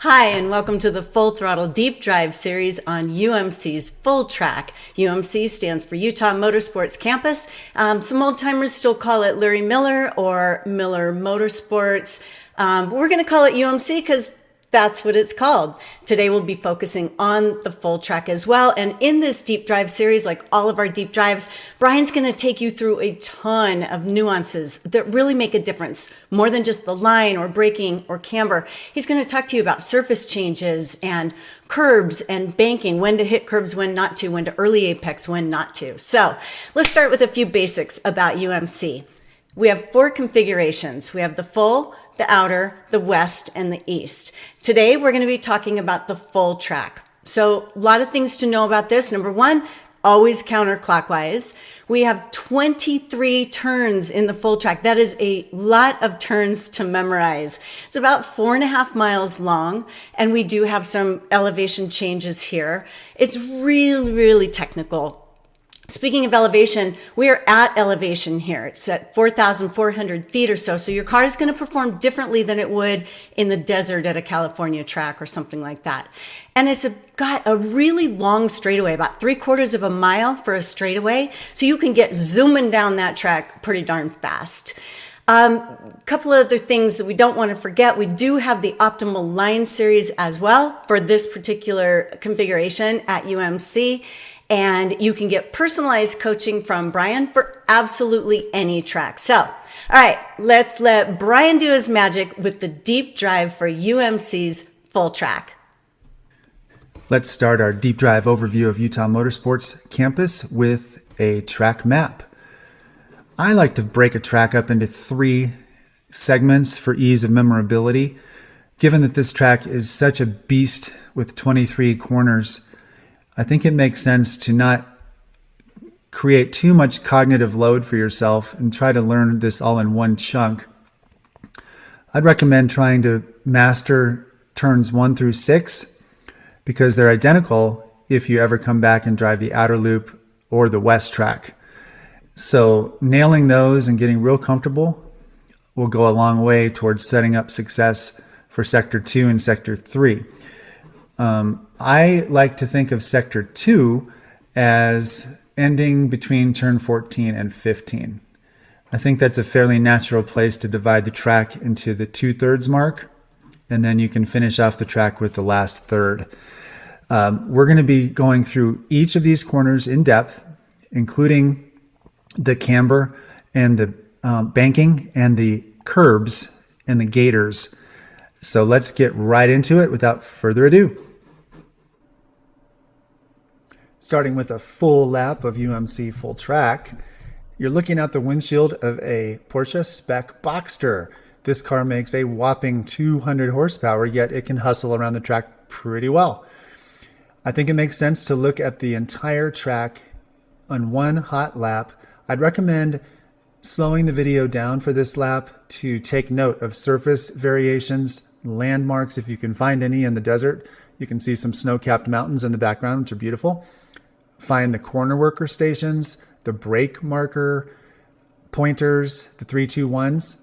Hi, and welcome to the Full Throttle Deep Drive series on UMC's Full Track. UMC stands for Utah Motorsports Campus. Some old timers still call it Larry Miller or Miller Motorsports. We're going to call it UMC because that's what it's called. Today we'll be focusing on the full track as well. And in this deep drive series, like all of our deep drives, Brian's going to take you through a ton of nuances that really make a difference, more than just the line or braking or camber. He's going to talk to you about surface changes and curbs and banking, when to hit curbs, when not to, when to early apex, when not to. So let's start with a few basics about UMC. We have 4 configurations. We have the full, the outer, the west, and the east. Today, we're going to be talking about the full track. So a lot of things to know about this. Number 1, always counterclockwise. We have 23 turns in the full track. That is a lot of turns to memorize. It's about 4.5 miles long, and we do have some elevation changes here. It's really, really technical. Speaking of elevation, we are at elevation here. It's at 4,400 feet or so. So your car is going to perform differently than it would in the desert at a California track or something like that. And it's got a really long straightaway, about 3/4 of a mile for a straightaway. So you can get zooming down that track pretty darn fast. Couple of other things that we don't want to forget. We do have the optimal line series as well for this particular configuration at UMC. And you can get personalized coaching from Brian for absolutely any track. So, all right, let's let Brian do his magic with the deep drive for UMC's full track. Let's start our deep drive overview of Utah Motorsports Campus with a track map. I like to break a track up into 3 segments for ease of memorability. Given that this track is such a beast with 23 corners, I think it makes sense to not create too much cognitive load for yourself and try to learn this all in one chunk. I'd recommend trying to master turns 1 through 6 because they're identical if you ever come back and drive the outer loop or the west track. So nailing those and getting real comfortable will go a long way towards setting up success for Sector 2 and Sector 3. I like to think of Sector 2 as ending between turn 14 and 15. I think that's a fairly natural place to divide the track into the 2/3 mark, and then you can finish off the track with the last third. We're going to be going through each of these corners in depth, including the camber and the banking and the curbs and the gators. So let's get right into it without further ado. Starting with a full lap of UMC full track, you're looking out the windshield of a Porsche Spec Boxster. This car makes a whopping 200 horsepower, yet it can hustle around the track pretty well. I think it makes sense to look at the entire track on one hot lap. I'd recommend slowing the video down for this lap to take note of surface variations, landmarks if you can find any in the desert. You can see some snow-capped mountains in the background, which are beautiful. Find the corner worker stations, the brake marker pointers, the 3-2-1s,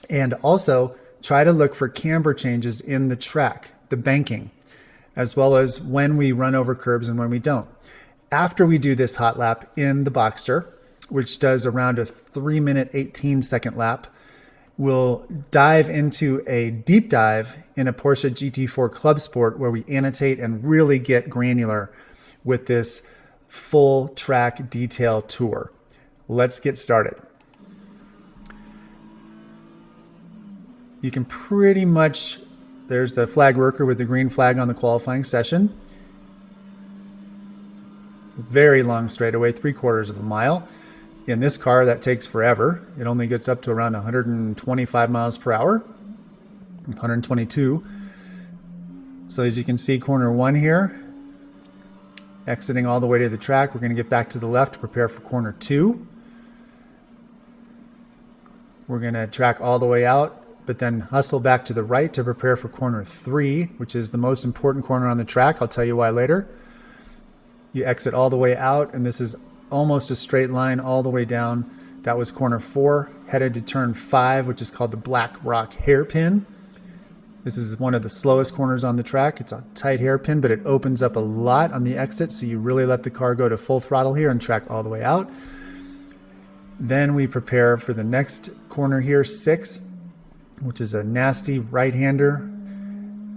and also try to look for camber changes in the track, the banking, as well as when we run over curbs and when we don't. After we do this hot lap in the Boxster, which does around a 3-minute, 18-second lap, we'll dive into a deep dive in a Porsche GT4 Club Sport where we annotate and really get granular with this full track detail tour. Let's get started. You can pretty much, there's the flag worker with the green flag on the qualifying session. Very long straightaway, 3/4 of a mile. In this car, that takes forever. It only gets up to around 125 miles per hour, 122. So as you can see, corner 1 here, exiting all the way to the track. We're going to get back to the left to prepare for corner 2. We're going to track all the way out, but then hustle back to the right to prepare for corner 3, which is the most important corner on the track. I'll tell you why later. You exit all the way out, and this is almost a straight line all the way down. That was corner 4, headed to turn 5, which is called the Black Rock Hairpin. This is one of the slowest corners on the track. It's a tight hairpin, but it opens up a lot on the exit, so you really let the car go to full throttle here and track all the way out. Then we prepare for the next corner here, 6, which is a nasty right-hander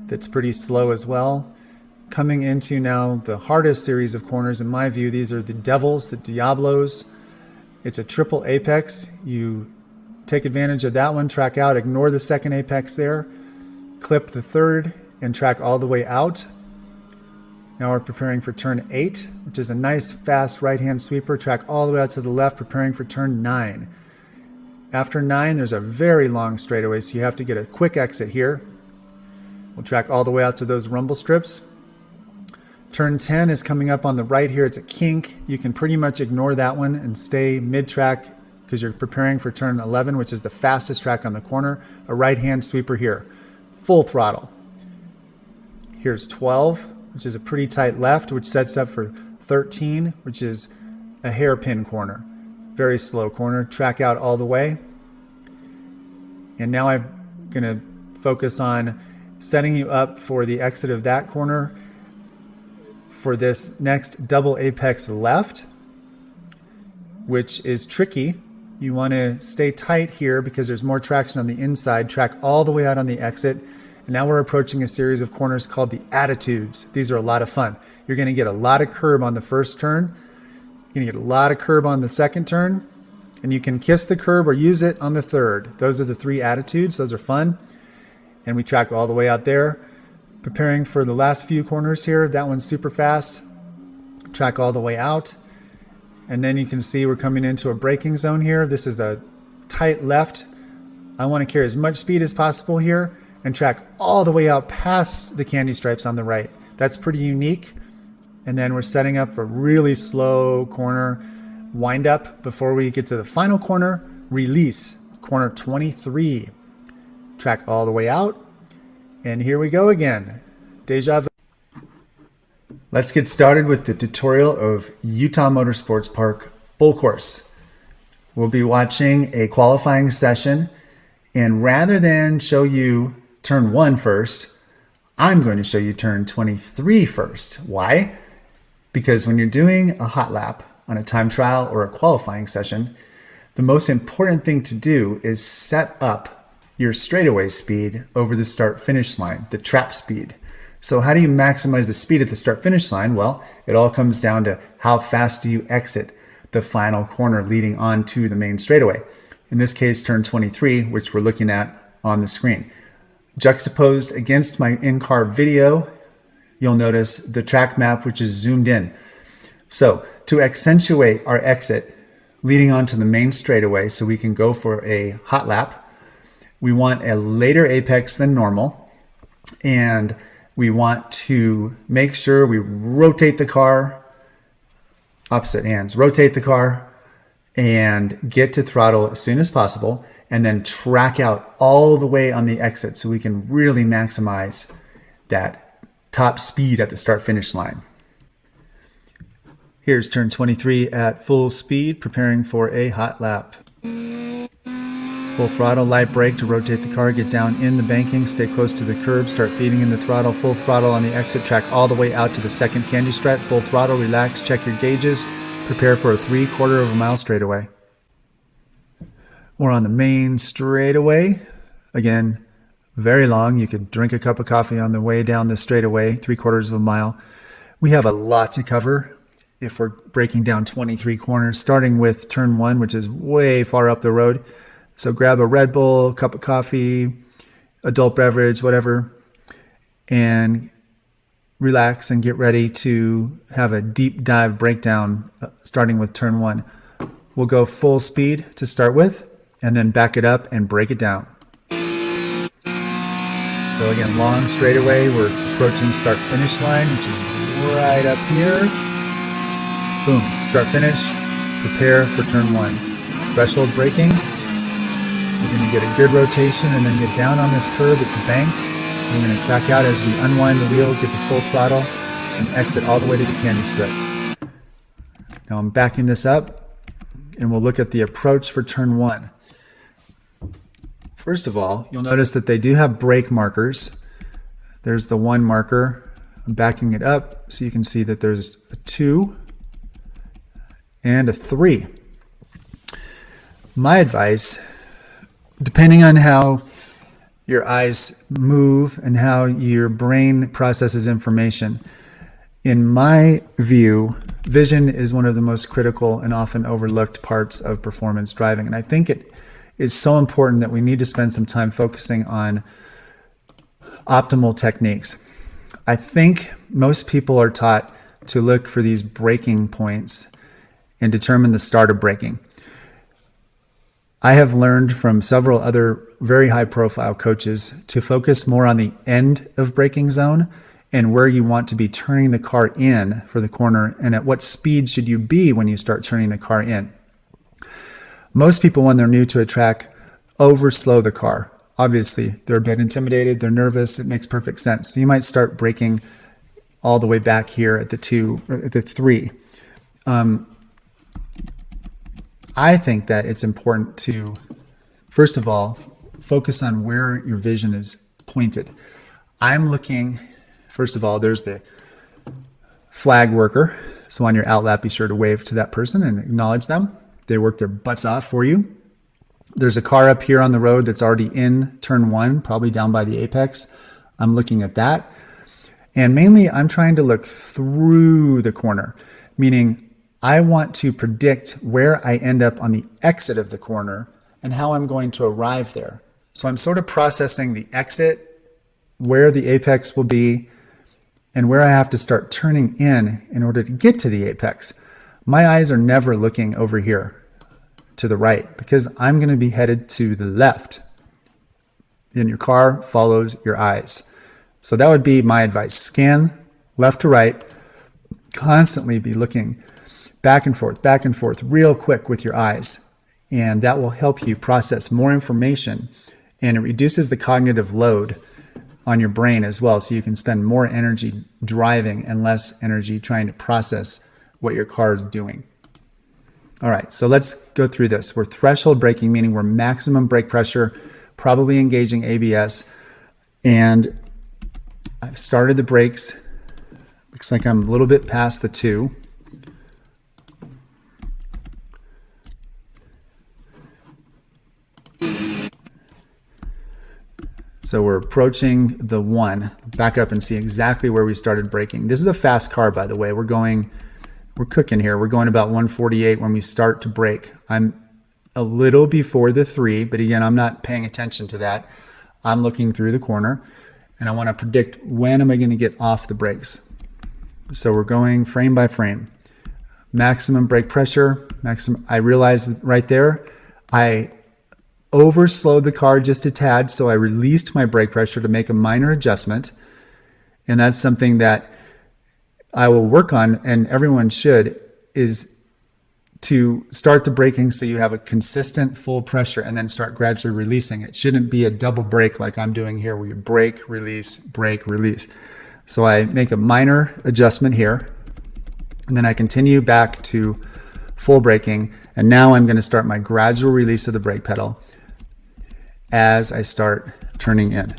that's pretty slow as well. Coming into now the hardest series of corners, in my view, these are the Devils, the Diablos. It's a triple apex. You take advantage of that one, track out, ignore the second apex there, clip the third, and track all the way out. Now we're preparing for turn 8, which is a nice fast right-hand sweeper. Track all the way out to the left, preparing for turn 9. After 9, there's a very long straightaway, so you have to get a quick exit here. We'll track all the way out to those rumble strips. Turn 10 is coming up on the right here. It's a kink. You can pretty much ignore that one and stay mid-track because you're preparing for turn 11, which is the fastest track on the corner. A right-hand sweeper here. Full throttle. Here's 12, which is a pretty tight left, which sets up for 13, which is a hairpin corner. Very slow corner. Track out all the way. And now I'm going to focus on setting you up for the exit of that corner for this next double apex left, which is tricky. You want to stay tight here because there's more traction on the inside. Track all the way out on the exit. And now we're approaching a series of corners called the Attitudes. These are a lot of fun. You're going to get a lot of curb on the first turn. You're going to get a lot of curb on the second turn. And you can kiss the curb or use it on the third. Those are the 3 Attitudes. Those are fun. And we track all the way out there. Preparing for the last few corners here. That one's super fast. Track all the way out. And then you can see we're coming into a braking zone here. This is a tight left. I want to carry as much speed as possible here and track all the way out past the candy stripes on the right. That's pretty unique. And then we're setting up for really slow corner wind up before we get to the final corner, release, corner 23. Track all the way out. And here we go again. Deja vu. Let's get started with the tutorial of Utah Motorsports Park full course. We'll be watching a qualifying session, and rather than show you turn 1 first, I'm going to show you turn 23 first. Why? Because when you're doing a hot lap on a time trial or a qualifying session, the most important thing to do is set up your straightaway speed over the start-finish line, the trap speed. So how do you maximize the speed at the start-finish line? Well, it all comes down to how fast do you exit the final corner leading on to the main straightaway. In this case, turn 23, which we're looking at on the screen. Juxtaposed against my in-car video, you'll notice the track map, which is zoomed in. So to accentuate our exit leading on to the main straightaway so we can go for a hot lap, we want a later apex than normal, and we want to make sure we rotate the car, opposite hands, rotate the car, and get to throttle as soon as possible, and then track out all the way on the exit so we can really maximize that top speed at the start-finish line. Here's turn 23 at full speed, preparing for a hot lap. Full throttle, light brake to rotate the car, get down in the banking, stay close to the curb, start feeding in the throttle, full throttle on the exit, track all the way out to the second candy stripe, full throttle, relax, check your gauges, prepare for a 3/4 of a mile straightaway. We're on the main straightaway. Again, very long. You could drink a cup of coffee on the way down the straightaway, 3/4 of a mile. We have a lot to cover if we're breaking down 23 corners, starting with turn 1, which is way far up the road. So grab a Red Bull, cup of coffee, adult beverage, whatever, and relax and get ready to have a deep dive breakdown starting with turn 1. We'll go full speed to start with and then back it up and break it down. So again, long straightaway, we're approaching start finish line, which is right up here. Boom, start finish, prepare for turn 1. Threshold braking. We're going to get a good rotation and then get down on this curve. It's banked. We're going to track out as we unwind the wheel, get to full throttle, and exit all the way to the candy strip. Now I'm backing this up, and we'll look at the approach for turn 1. First of all, you'll notice that they do have brake markers. There's the 1 marker. I'm backing it up so you can see that there's a 2 and a 3. My advice, depending on how your eyes move and how your brain processes information, in my view, vision is one of the most critical and often overlooked parts of performance driving. And I think it is so important that we need to spend some time focusing on optimal techniques. I think most people are taught to look for these braking points and determine the start of braking. I have learned from several other very high profile coaches to focus more on the end of braking zone and where you want to be turning the car in for the corner, and at what speed should you be when you start turning the car in. Most people, when they're new to a track, overslow the car. Obviously, they're a bit intimidated, they're nervous, it makes perfect sense. So you might start braking all the way back here at the 2, or at the 3. I think that it's important to, first of all, focus on where your vision is pointed. I'm looking, first of all, there's the flag worker. So on your outlap, be sure to wave to that person and acknowledge them. They work their butts off for you. There's a car up here on the road that's already in turn 1, probably down by the apex. I'm looking at that. And mainly I'm trying to look through the corner, meaning I want to predict where I end up on the exit of the corner and how I'm going to arrive there. So I'm sort of processing the exit, where the apex will be, and where I have to start turning in order to get to the apex. My eyes are never looking over here to the right because I'm going to be headed to the left. And your car follows your eyes. So that would be my advice. Scan left to right, constantly be looking back and forth real quick with your eyes. And that will help you process more information, and it reduces the cognitive load on your brain as well. So you can spend more energy driving and less energy trying to process what your car is doing. All right, so let's go through this. We're threshold braking, meaning we're maximum brake pressure, probably engaging ABS. And I've started the brakes. Looks like I'm a little bit past the 2. So we're approaching the 1. Back up and see exactly where we started braking. This is a fast car, by the way. We're cooking here. We're going about 148 when we start to brake. I'm a little before the 3, but again, I'm not paying attention to that. I'm looking through the corner, and I want to predict when am I going to get off the brakes. So we're going frame by frame. Maximum brake pressure. I realized right there, I overslowed the car just a tad, so I released my brake pressure to make a minor adjustment. And that's something that I will work on, and everyone should, is to start the braking so you have a consistent full pressure and then start gradually releasing. It shouldn't be a double brake like I'm doing here, where you brake, release, brake, release. So I make a minor adjustment here, and then I continue back to full braking. And now I'm going to start my gradual release of the brake pedal as I start turning in.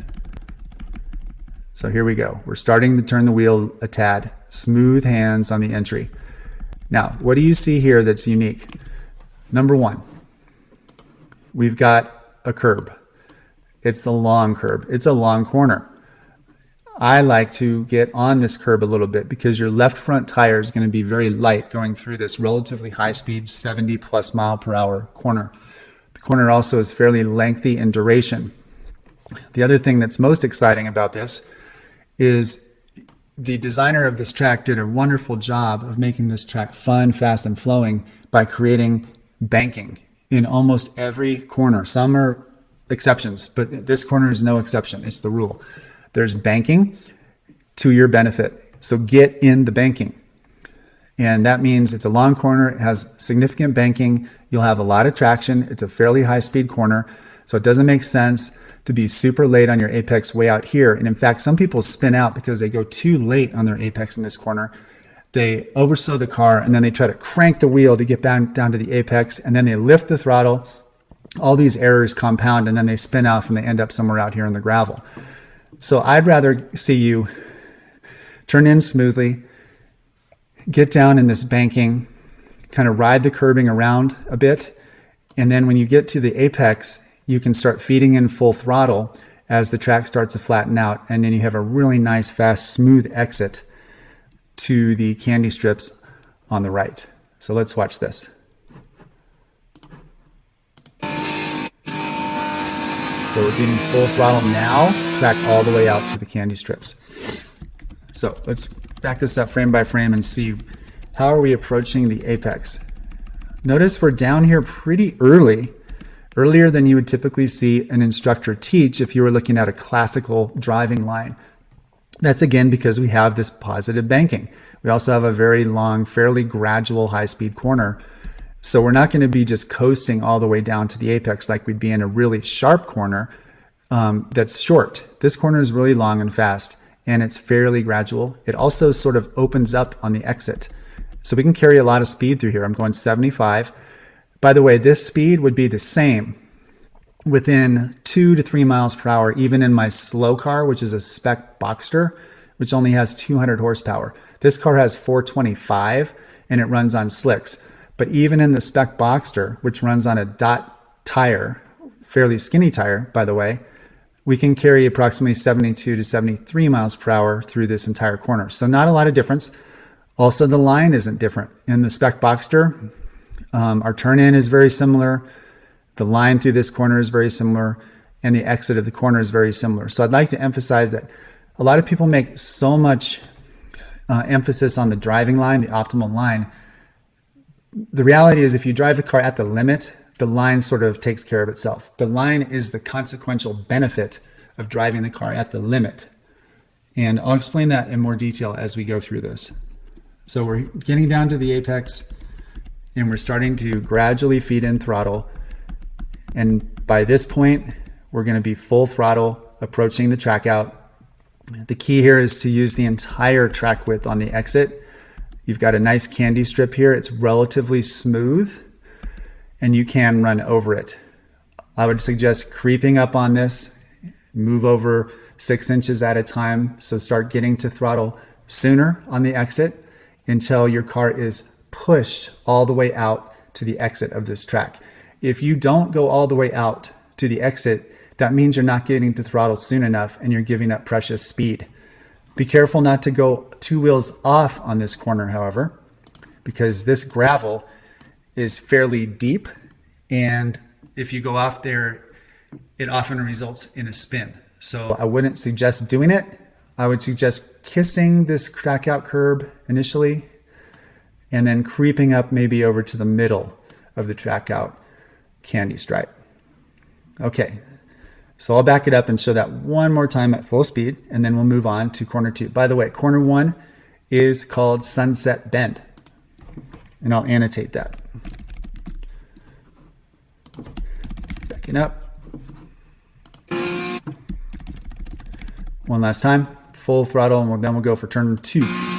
So here we go. We're starting to turn the wheel a tad. Smooth hands on the entry. Now, what do you see here that's unique? Number 1, we've got a curb. It's a long curb. It's a long corner. I like to get on this curb a little bit because your left front tire is going to be very light going through this relatively high speed 70 plus mile per hour corner. The corner also is fairly lengthy in duration. The other thing that's most exciting about this is the designer of this track did a wonderful job of making this track fun, fast, and flowing by creating banking in almost every corner. Some are exceptions, but this corner is no exception. It's the rule. There's banking to your benefit. So get in the banking. And that means it's a long corner. It has significant banking. You'll have a lot of traction. It's a fairly high speed corner. So it doesn't make sense to be super late on your apex way out here. And in fact, some people spin out because they go too late on their apex in this corner. They overslow the car, and then they try to crank the wheel to get down to the apex, and then they lift the throttle all these errors compound and then they spin off and they end up somewhere out here in the gravel. So I'd rather see you turn in smoothly, get down in this banking, kind of ride the curbing around a bit. And then when you get to the apex, you can start feeding in full throttle as the track starts to flatten out. And then you have a really nice, fast, smooth exit to the candy strips on the right. So let's watch this. So we're getting full throttle now, track all the way out to the candy strips. So let's back this up frame by frame and see how are we approaching the apex. Notice we're down here pretty early, earlier than you would typically see an instructor teach if you were looking at a classical driving line. That's again because we have this positive banking. We also have a very long, fairly gradual high-speed corner. So we're not going to be just coasting all the way down to the apex like we'd be in a really sharp corner that's short. This corner is really long and fast, and it's fairly gradual. It also sort of opens up on the exit. So we can carry a lot of speed through here. I'm going 75. By the way, this speed would be the same within 2 to 3 miles per hour, even in my slow car, which is a spec Boxster, which only has 200 horsepower. This car has 425, and it runs on slicks. But even in the spec Boxster, which runs on a dot tire, fairly skinny tire, by the way, we can carry approximately 72 to 73 miles per hour through this entire corner. So not a lot of difference. Also, the line isn't different. In the spec Boxster, our turn-in is very similar. The line through this corner is very similar, and the exit of the corner is very similar. So I'd like to emphasize that a lot of people make so much emphasis on the driving line, the optimal line. The reality is if you drive the car at the limit, the line sort of takes care of itself. The line is the consequential benefit of driving the car at the limit. And I'll explain that in more detail as we go through this. So we're getting down to the apex and we're starting to gradually feed in throttle. And by this point, we're going to be full throttle approaching the track out. The key here is to use the entire track width on the exit. You've got a nice candy strip here. It's relatively smooth and you can run over it. I would suggest creeping up on this, move over 6 inches at a time. So start getting to throttle sooner on the exit until your car is pushed all the way out to the exit of this track. If you don't go all the way out to the exit, that means you're not getting to throttle soon enough and you're giving up precious speed. Be careful not to go 2 wheels off on this corner, however, because this gravel is fairly deep. And if you go off there, it often results in a spin. So I wouldn't suggest doing it. I would suggest kissing this crack out curb initially and then creeping up maybe over to the middle of the track out candy stripe. Okay. So I'll back it up and show that one more time at full speed, and then we'll move on to corner 2. By the way, corner 1 is called Sunset Bend, and I'll annotate that. Backing up. One last time, full throttle, and then we'll go for turn 2.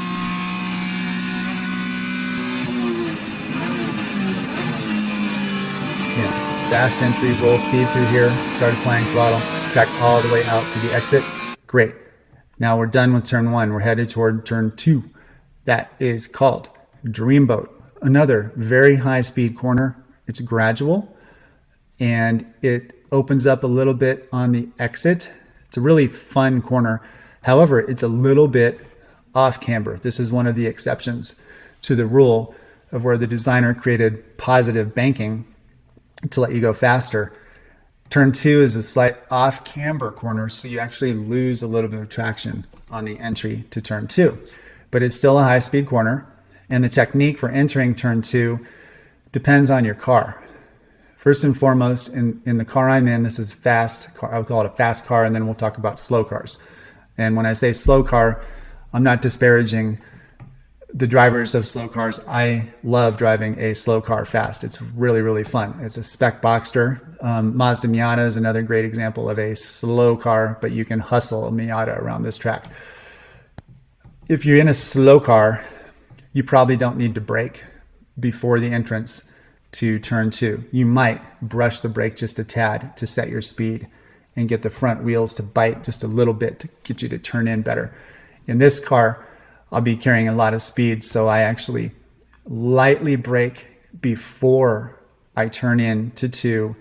Fast entry, roll speed through here, start applying throttle, track all the way out to the exit. Great. Now we're done with turn 1. We're headed toward turn 2. That is called Dreamboat. Another very high speed corner. It's gradual and it opens up a little bit on the exit. It's a really fun corner. However, it's a little bit off camber. This is one of the exceptions to the rule of where the designer created positive banking to let you go faster. Turn 2 is a slight off camber corner, so you actually lose a little bit of traction on the entry to turn 2. But it's still a high speed corner, and the technique for entering turn 2 depends on your car. First and foremost, in the car I'm in, this is fast car. I would call it a fast car, and then we'll talk about slow cars. And when I say slow car, I'm not disparaging the drivers of slow cars. I love driving a slow car fast. It's really, really fun. It's a spec Boxster. Mazda Miata is another great example of a slow car, but you can hustle a Miata around this track. If you're in a slow car, you probably don't need to brake before the entrance to turn 2. You might brush the brake just a tad to set your speed and get the front wheels to bite just a little bit to get you to turn in better. In this car, I'll be carrying a lot of speed, so I actually lightly brake before I turn in to 2.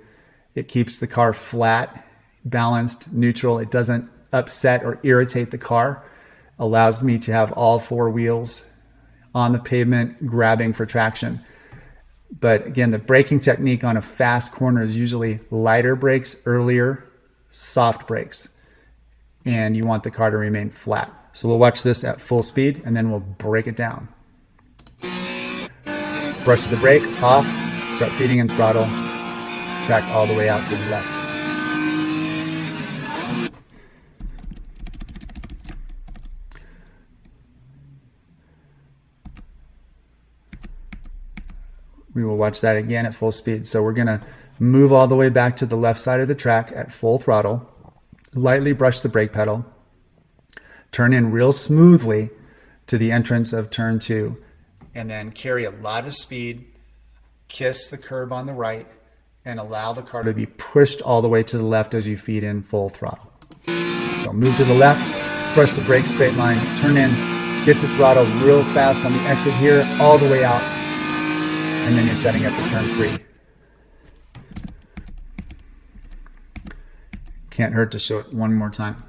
It keeps the car flat, balanced, neutral. It doesn't upset or irritate the car. Allows me to have all 4 wheels on the pavement grabbing for traction. But again, the braking technique on a fast corner is usually lighter brakes, earlier, soft brakes. And you want the car to remain flat. So we'll watch this at full speed and then we'll break it down. Brush the brake off, start feeding in throttle, track all the way out to the left. We will watch that again at full speed. So we're going to move all the way back to the left side of the track at full throttle, lightly brush the brake pedal, turn in real smoothly to the entrance of turn 2, and then carry a lot of speed, kiss the curb on the right, and allow the car to be pushed all the way to the left as you feed in full throttle. So move to the left, brush the brake straight line, turn in, get the throttle real fast on the exit here, all the way out, and then you're setting up for turn 3. Can't hurt to show it one more time.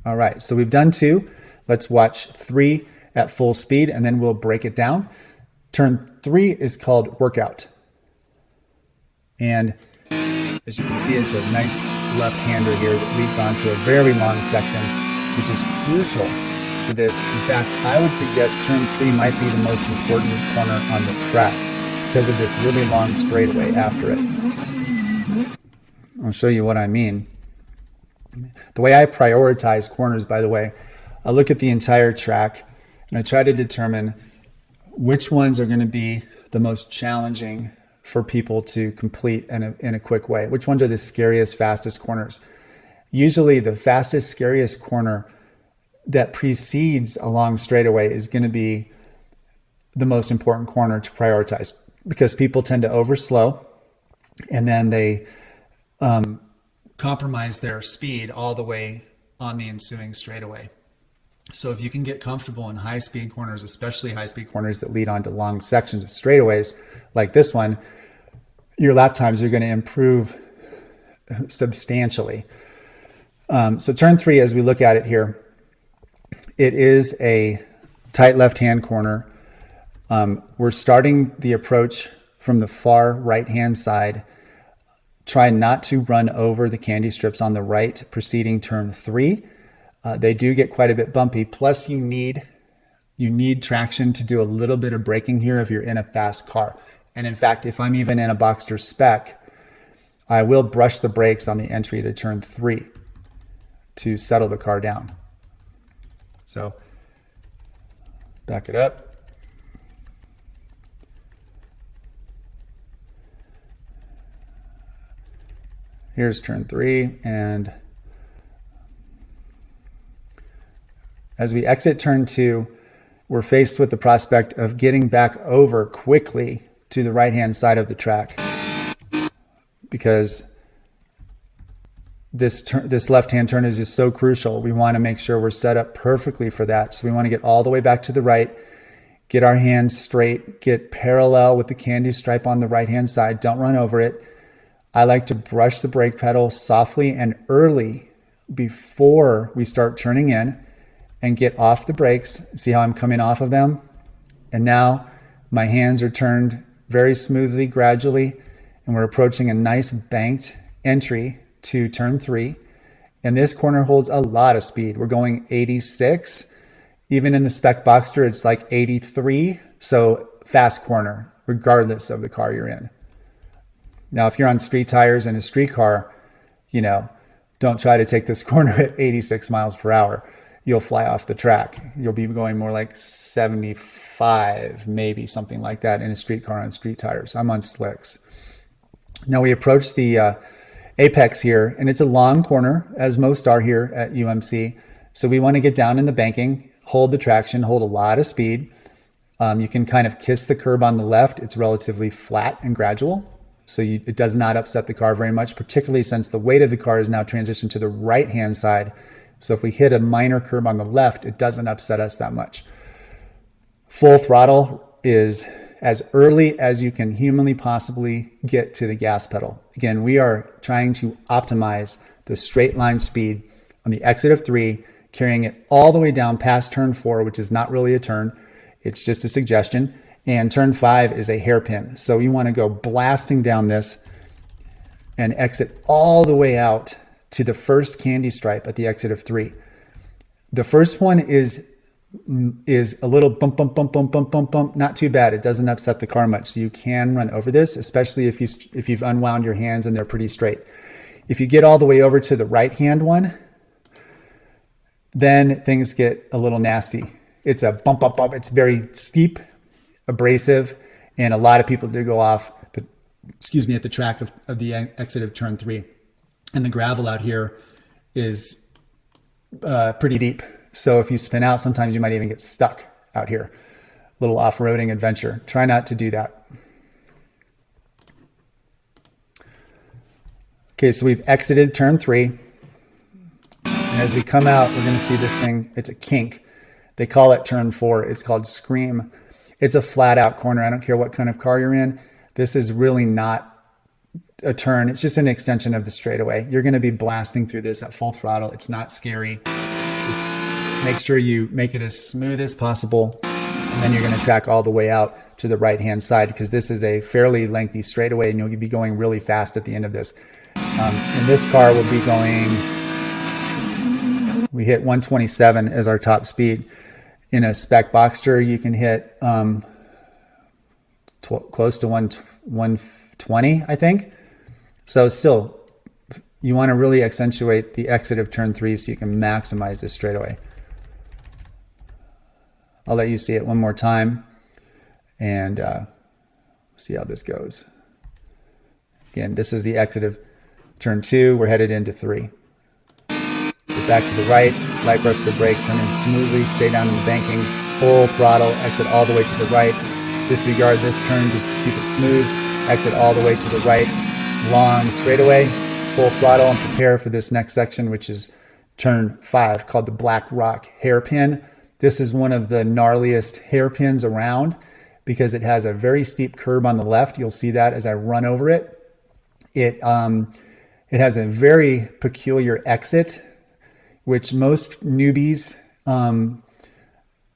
All right, so we've done 2. Let's watch 3 at full speed and then we'll break it down. Turn 3 is called workout. And as you can see, it's a nice left-hander here that leads onto a very long section, which is crucial for this. In fact, I would suggest turn 3 might be the most important corner on the track because of this really long straightaway after it. I'll show you what I mean. The way I prioritize corners, by the way, I look at the entire track and I try to determine which ones are going to be the most challenging for people to complete in a quick way. Which ones are the scariest, fastest corners? Usually the fastest, scariest corner that precedes a long straightaway is going to be the most important corner to prioritize because people tend to overslow and then they compromise their speed all the way on the ensuing straightaway. So if you can get comfortable in high speed corners, especially high speed corners that lead onto long sections of straightaways like this one, your lap times are going to improve substantially. So turn 3, as we look at it here, it is a tight left-hand corner. We're starting the approach from the far right-hand side. Try not to run over the candy strips on the right preceding turn 3. They do get quite a bit bumpy. Plus you need traction to do a little bit of braking here if you're in a fast car. And in fact, if I'm even in a Boxster spec, I will brush the brakes on the entry to turn 3 to settle the car down. So back it up. Here's turn 3, and as we exit turn 2, we're faced with the prospect of getting back over quickly to the right-hand side of the track because this left-hand turn is just so crucial. We want to make sure we're set up perfectly for that. So we want to get all the way back to the right, get our hands straight, get parallel with the candy stripe on the right-hand side. Don't run over it. I like to brush the brake pedal softly and early before we start turning in and get off the brakes. See how I'm coming off of them? And now my hands are turned very smoothly, gradually, and we're approaching a nice banked entry to turn 3. And this corner holds a lot of speed. We're going 86. Even in the spec Boxster, it's like 83. So fast corner, regardless of the car you're in. Now, if you're on street tires in a street car, don't try to take this corner at 86 miles per hour. You'll fly off the track. You'll be going more like 75, maybe something like that in a street car on street tires. I'm on slicks. Now we approach the apex here, and it's a long corner, as most are here at UMC. So we want to get down in the banking, hold the traction, hold a lot of speed. You can kind of kiss the curb on the left. It's relatively flat and gradual, so it does not upset the car very much, particularly since the weight of the car is now transitioned to the right-hand side. So if we hit a minor curb on the left, it doesn't upset us that much. Full throttle is as early as you can humanly possibly get to the gas pedal. Again, we are trying to optimize the straight line speed on the exit of 3, carrying it all the way down past turn 4, which is not really a turn. It's just a suggestion. And turn 5 is a hairpin. So you want to go blasting down this and exit all the way out to the first candy stripe at the exit of 3. The first one is a little bump, bump, bump, bump, bump, bump, bump. Not too bad. It doesn't upset the car much. So you can run over this, especially if you've unwound your hands and they're pretty straight. If you get all the way over to the right-hand one, then things get a little nasty. It's a bump, bump, bump. It's very steep, abrasive, and a lot of people do go off at the track of the exit of turn 3. And the gravel out here is pretty deep. So if you spin out, sometimes you might even get stuck out here. Little off-roading adventure. Try not to do that. Okay, so we've exited turn 3. And as we come out, we're going to see this thing. It's a kink. They call it turn 4. It's called Scream. It's a flat-out corner. I don't care what kind of car you're in. This is really not a turn. It's just an extension of the straightaway. You're going to be blasting through this at full throttle. It's not scary. Just make sure you make it as smooth as possible. And then you're going to track all the way out to the right-hand side, because this is a fairly lengthy straightaway and you'll be going really fast at the end of this. And this car will be going, we hit 127 as our top speed. In a spec Boxster, you can hit close to 120, I think. So still, you want to really accentuate the exit of turn 3 so you can maximize this straightaway. I'll let you see it one more time and see how this goes. Again, this is the exit of turn 2. We're headed into 3. Get back to the right, light brush the brake, turn in smoothly, stay down in the banking, full throttle, exit all the way to the right. Disregard this turn, just keep it smooth, exit all the way to the right, long straightaway, full throttle, and prepare for this next section, which is turn 5, called the Black Rock Hairpin. This is one of the gnarliest hairpins around because it has a very steep curb on the left. You'll see that as I run over it. It has a very peculiar exit, which most newbies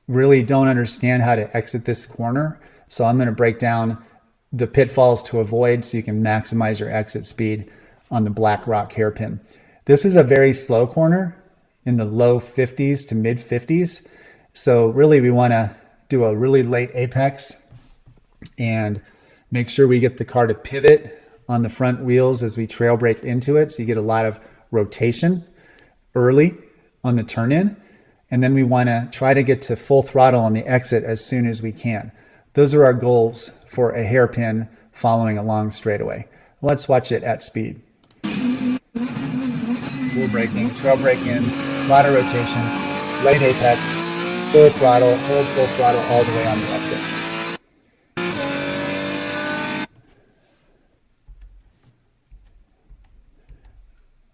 really don't understand how to exit this corner. So I'm going to break down the pitfalls to avoid so you can maximize your exit speed on the Black Rock Hairpin. This is a very slow corner in the low 50s to mid 50s. So really we want to do a really late apex and make sure we get the car to pivot on the front wheels as we trail brake into it. So you get a lot of rotation early on the turn in. And then we want to try to get to full throttle on the exit as soon as we can. Those are our goals for a hairpin following a long straightaway. Let's watch it at speed. Full braking, trail brake in, a lot of rotation, late apex, full throttle, hold full throttle all the way on the exit.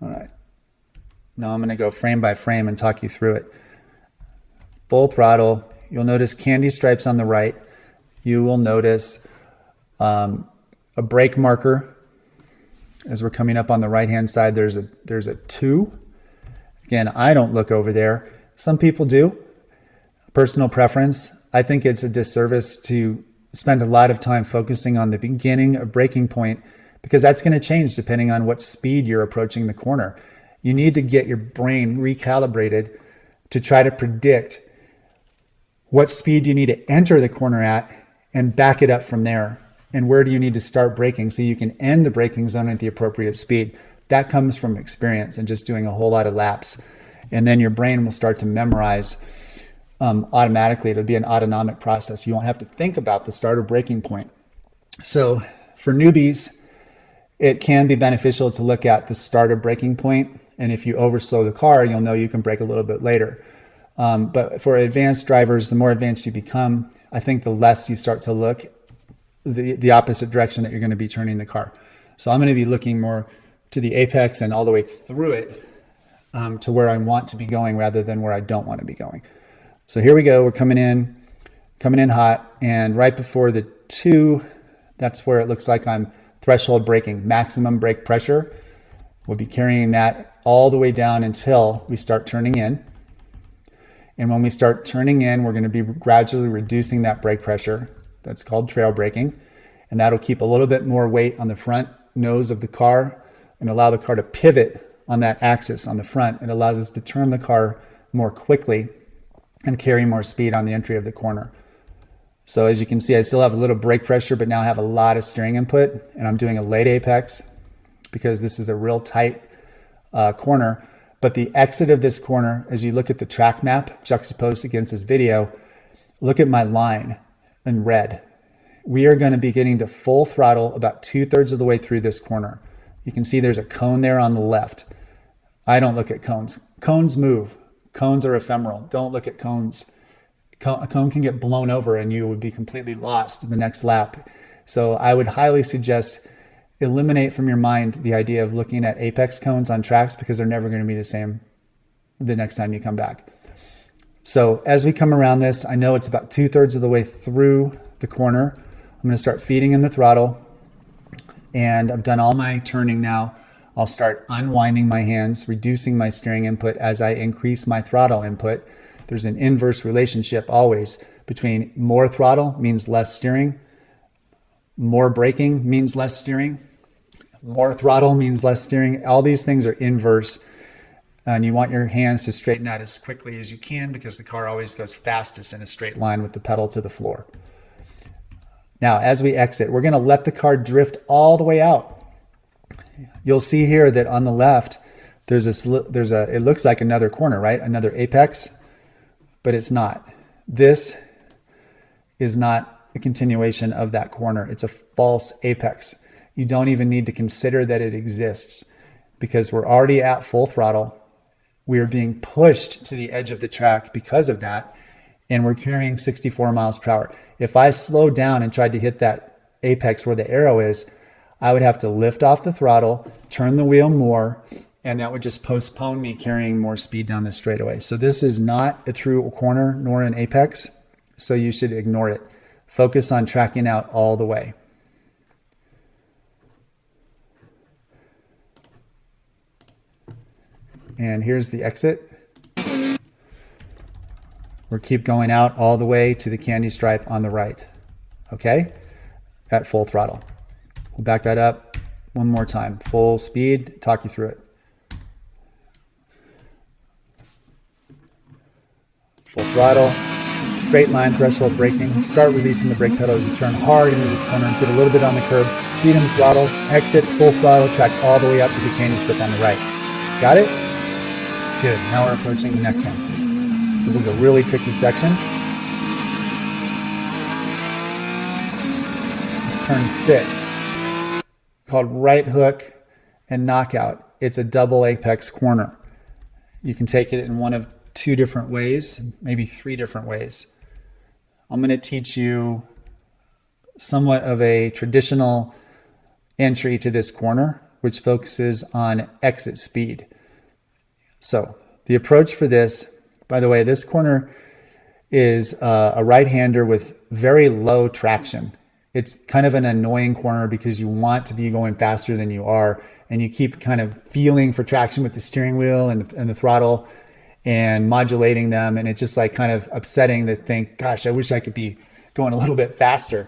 All right. Now I'm going to go frame by frame and talk you through it. Full throttle. You'll notice candy stripes on the right. You will notice a brake marker. As we're coming up on the right-hand side, there's a 2. Again, I don't look over there. Some people do. Personal preference. I think it's a disservice to spend a lot of time focusing on the beginning of braking point, because that's going to change depending on what speed you're approaching the corner. You need to get your brain recalibrated to try to predict what speed you need to enter the corner at and back it up from there. And where do you need to start braking so you can end the braking zone at the appropriate speed. That comes from experience and just doing a whole lot of laps. And then your brain will start to memorize automatically. It'll be an autonomic process. You won't have to think about the start of braking point. So for newbies, it can be beneficial to look at the starter braking point. And if you overslow the car, you'll know you can brake a little bit later. But for advanced drivers, the more advanced you become, I think the less you start to look the opposite direction that you're going to be turning the car. So I'm going to be looking more to the apex and all the way through it to where I want to be going rather than where I don't want to be going. So here we go. We're coming in hot. And right before the 2, that's where it looks like I'm threshold braking, maximum brake pressure. We'll be carrying that all the way down until we start turning in. And when we start turning in, we're going to be gradually reducing that brake pressure. That's called trail braking. And that'll keep a little bit more weight on the front nose of the car and allow the car to pivot on that axis on the front. It allows us to turn the car more quickly and carry more speed on the entry of the corner. So as you can see, I still have a little brake pressure, but now I have a lot of steering input, and I'm doing a late apex because this is a real tight corner. But the exit of this corner, as you look at the track map juxtaposed against this video, look at my line in red. We are going to be getting to full throttle about 2/3 of the way through this corner. You can see there's a cone there on the left. I don't look at cones. Cones move. Cones are ephemeral. Don't look at cones. A cone can get blown over and you would be completely lost in the next lap. So I would highly suggest eliminate from your mind the idea of looking at apex cones on tracks because they're never going to be the same the next time you come back. So as we come around this, I know it's about 2/3 of the way through the corner. I'm going to start feeding in the throttle, and I've done all my turning now. I'll start unwinding my hands, reducing my steering input as I increase my throttle input. There's an inverse relationship always between more throttle means less steering, more braking means less steering, more throttle means less steering. All these things are inverse, and you want your hands to straighten out as quickly as you can because the car always goes fastest in a straight line with the pedal to the floor. Now, as we exit, we're going to let the car drift all the way out. You'll see here that on the left, it looks like another corner, right? Another apex, but it's not. This is not a continuation of that corner. It's a false apex. You don't even need to consider that it exists because we're already at full throttle. We are being pushed to the edge of the track because of that, and we're carrying 64 miles per hour. If I slowed down and tried to hit that apex where the arrow is, I would have to lift off the throttle, turn the wheel more, and that would just postpone me carrying more speed down the straightaway. So this is not a true corner nor an apex, so you should ignore it. Focus on tracking out all the way. And here's the exit. We'll keep going out all the way to the candy stripe on the right. Okay? At full throttle. We'll back that up one more time. Full speed, talk you through it. Full throttle, straight line threshold braking. Start releasing the brake pedal as you turn hard into this corner. Get a little bit on the curb. Feed in the throttle. Exit, full throttle, track all the way up to the candy strip on the right. Got it? Good. Now we're approaching the next one. This is a really tricky section. It's turn 6, called right hook and knockout. It's a double apex corner. You can take it in one of 2 different ways, maybe 3 different ways. I'm going to teach you somewhat of a traditional entry to this corner, which focuses on exit speed. So the approach for this, by the way, this corner is a right-hander with very low traction. It's kind of an annoying corner because you want to be going faster than you are, and you keep kind of feeling for traction with the steering wheel and the throttle and modulating them, and it's just like kind of upsetting to think, gosh, I wish I could be going a little bit faster.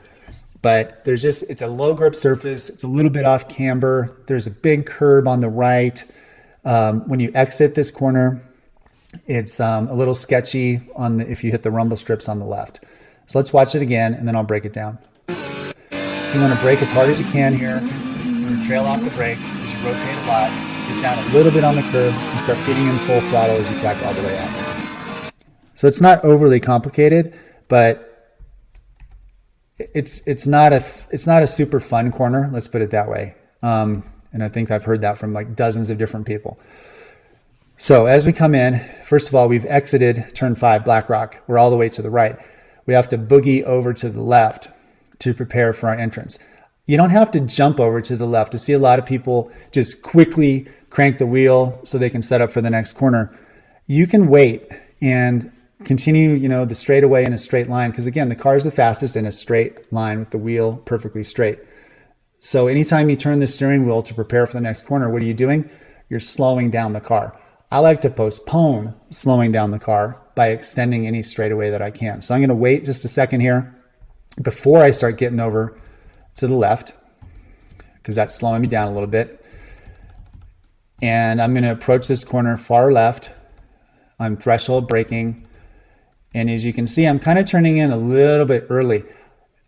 But it's a low grip surface. It's a little bit off camber. There's a big curb on the right. When you exit this corner, it's a little sketchy if you hit the rumble strips on the left. So let's watch it again, and then I'll break it down. So you want to brake as hard as you can here. You want to trail off the brakes as you rotate a lot. Get down a little bit on the curb and start feeding in full throttle as you track all the way out. So it's not overly complicated, but it's not a super fun corner. Let's put it that way. And I think I've heard that from like dozens of different people. So as we come in, first of all, we've exited turn 5, Black Rock. We're all the way to the right. We have to boogie over to the left to prepare for our entrance. You don't have to jump over to the left. I see a lot of people just quickly crank the wheel so they can set up for the next corner. You can wait and continue, the straightaway in a straight line. Because again, the car is the fastest in a straight line with the wheel perfectly straight. So anytime you turn the steering wheel to prepare for the next corner, what are you doing? You're slowing down the car. I like to postpone slowing down the car by extending any straightaway that I can. So I'm going to wait just a second here before I start getting over to the left, because that's slowing me down a little bit. And I'm going to approach this corner far left. I'm threshold braking. And as you can see, I'm kind of turning in a little bit early.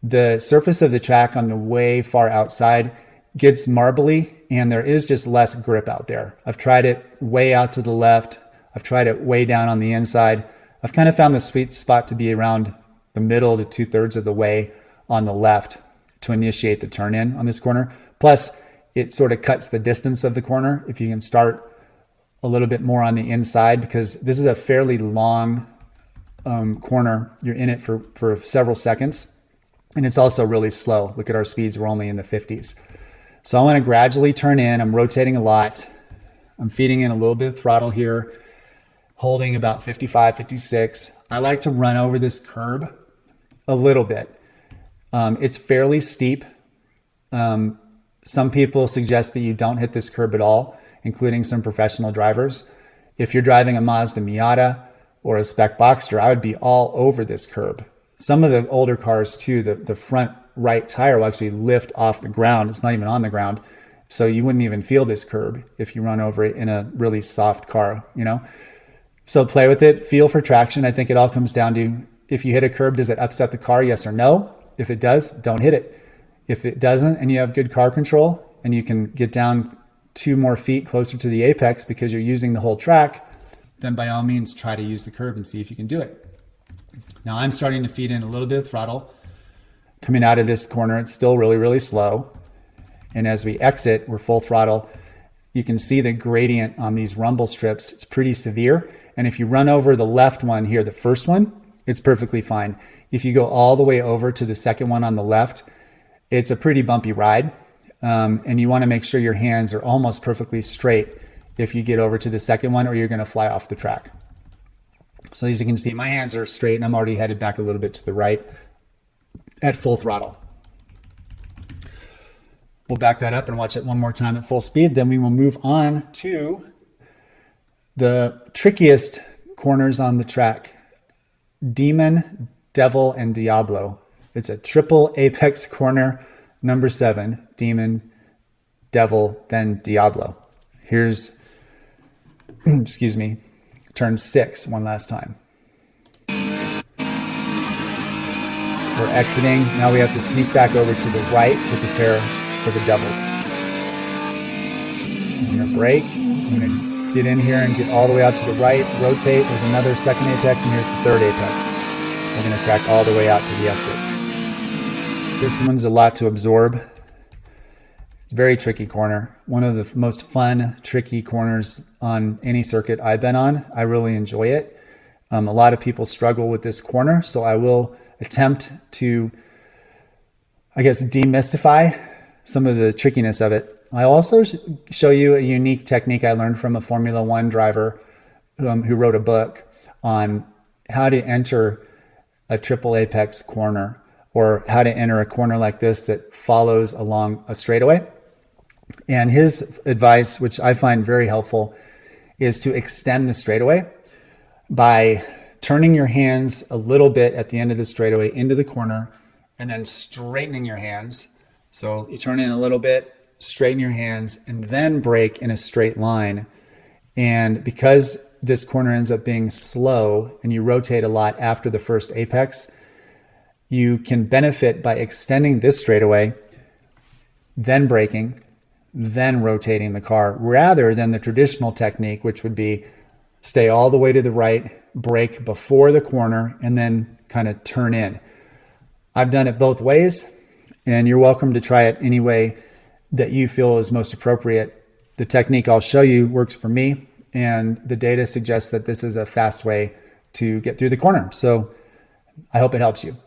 The surface of the track on the way far outside gets marbly, and there is just less grip out there. I've tried it way out to the left. I've tried it way down on the inside. I've kind of found the sweet spot to be around the middle to 2/3 of the way on the left to initiate the turn in on this corner. Plus, it sort of cuts the distance of the corner if you can start a little bit more on the inside, because this is a fairly long corner. You're in it for several seconds, and it's also really slow. Look at our speeds. We're only in the 50s. So I want to gradually turn in. I'm rotating a lot. I'm feeding in a little bit of throttle here, holding about 55, 56. I like to run over this curb a little bit. It's fairly steep. Some people suggest that you don't hit this curb at all, including some professional drivers. If you're driving a Mazda Miata or a spec Boxster, I would be all over this curb. Some of the older cars too, the front right tire will actually lift off the ground. It's not even on the ground. So you wouldn't even feel this curb if you run over it in a really soft car, So play with it, feel for traction. I think it all comes down to, if you hit a curb, does it upset the car? Yes or no? If it does, don't hit it. If it doesn't, and you have good car control and you can get down 2 more feet closer to the apex because you're using the whole track, then by all means try to use the curb and see if you can do it. Now I'm starting to feed in a little bit of throttle. Coming out of this corner, it's still really, really slow. And as we exit, we're full throttle. You can see the gradient on these rumble strips. It's pretty severe. And if you run over the left one here, the first one, it's perfectly fine. If you go all the way over to the second one on the left, it's a pretty bumpy ride. And you want to make sure your hands are almost perfectly straight if you get over to the second one, or you're going to fly off the track. So as you can see, my hands are straight and I'm already headed back a little bit to the right at full throttle. We'll back that up and watch it one more time at full speed. Then we will move on to the trickiest corners on the track. Demon, Devil, and Diablo. It's a triple apex corner, number 7, Demon, Devil, then Diablo. Here's, turn 6 one last time. We're exiting. Now we have to sneak back over to the right to prepare for the Devils. I'm going to brake. I'm going to get in here and get all the way out to the right, rotate. There's another second apex, and here's the third apex. We're going to track all the way out to the exit. This one's a lot to absorb. It's a very tricky corner. One of the most fun, tricky corners on any circuit I've been on. I really enjoy it. A lot of people struggle with this corner, so I will attempt to, demystify some of the trickiness of it. I also show you a unique technique I learned from a Formula One driver who wrote a book on how to enter a triple apex corner, or how to enter a corner like this that follows along a straightaway. And his advice, which I find very helpful, is to extend the straightaway by turning your hands a little bit at the end of the straightaway into the corner, and then straightening your hands. So you turn in a little bit, straighten your hands, and then brake in a straight line. And because this corner ends up being slow and you rotate a lot after the first apex, you can benefit by extending this straightaway, then braking, then rotating the car, rather than the traditional technique, which would be stay all the way to the right, brake before the corner, and then kind of turn in. I've done it both ways, and you're welcome to try it any way that you feel is most appropriate. The technique I'll show you works for me, and the data suggests that this is a fast way to get through the corner. So I hope it helps you.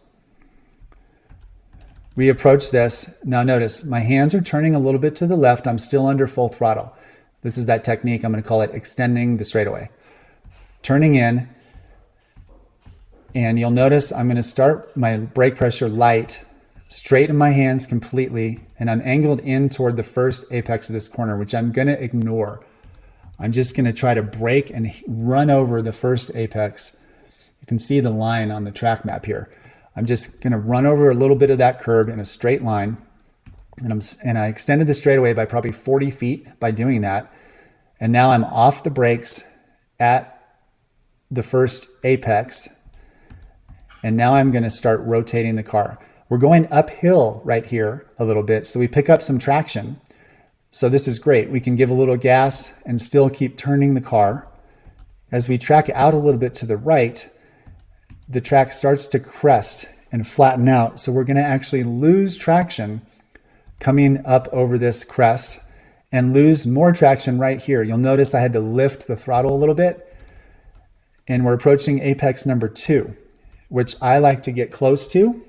We approach this. Now notice my hands are turning a little bit to the left. I'm still under full throttle. This is that technique. I'm going to call it extending the straightaway. Turning in, and you'll notice I'm going to start my brake pressure light, straighten my hands completely, and I'm angled in toward the first apex of this corner, which I'm going to ignore. I'm just going to try to brake and run over the first apex. You can see the line on the track map here. I'm just going to run over a little bit of that curb in a straight line. And I extended the straightaway by probably 40 feet by doing that. And now I'm off the brakes at the first apex. And now I'm going to start rotating the car. We're going uphill right here a little bit, so we pick up some traction. So this is great. We can give a little gas and still keep turning the car. As we track out a little bit to the right, the track starts to crest and flatten out. So we're going to actually lose traction coming up over this crest and lose more traction right here. You'll notice I had to lift the throttle a little bit, and we're approaching apex number 2, which I like to get close to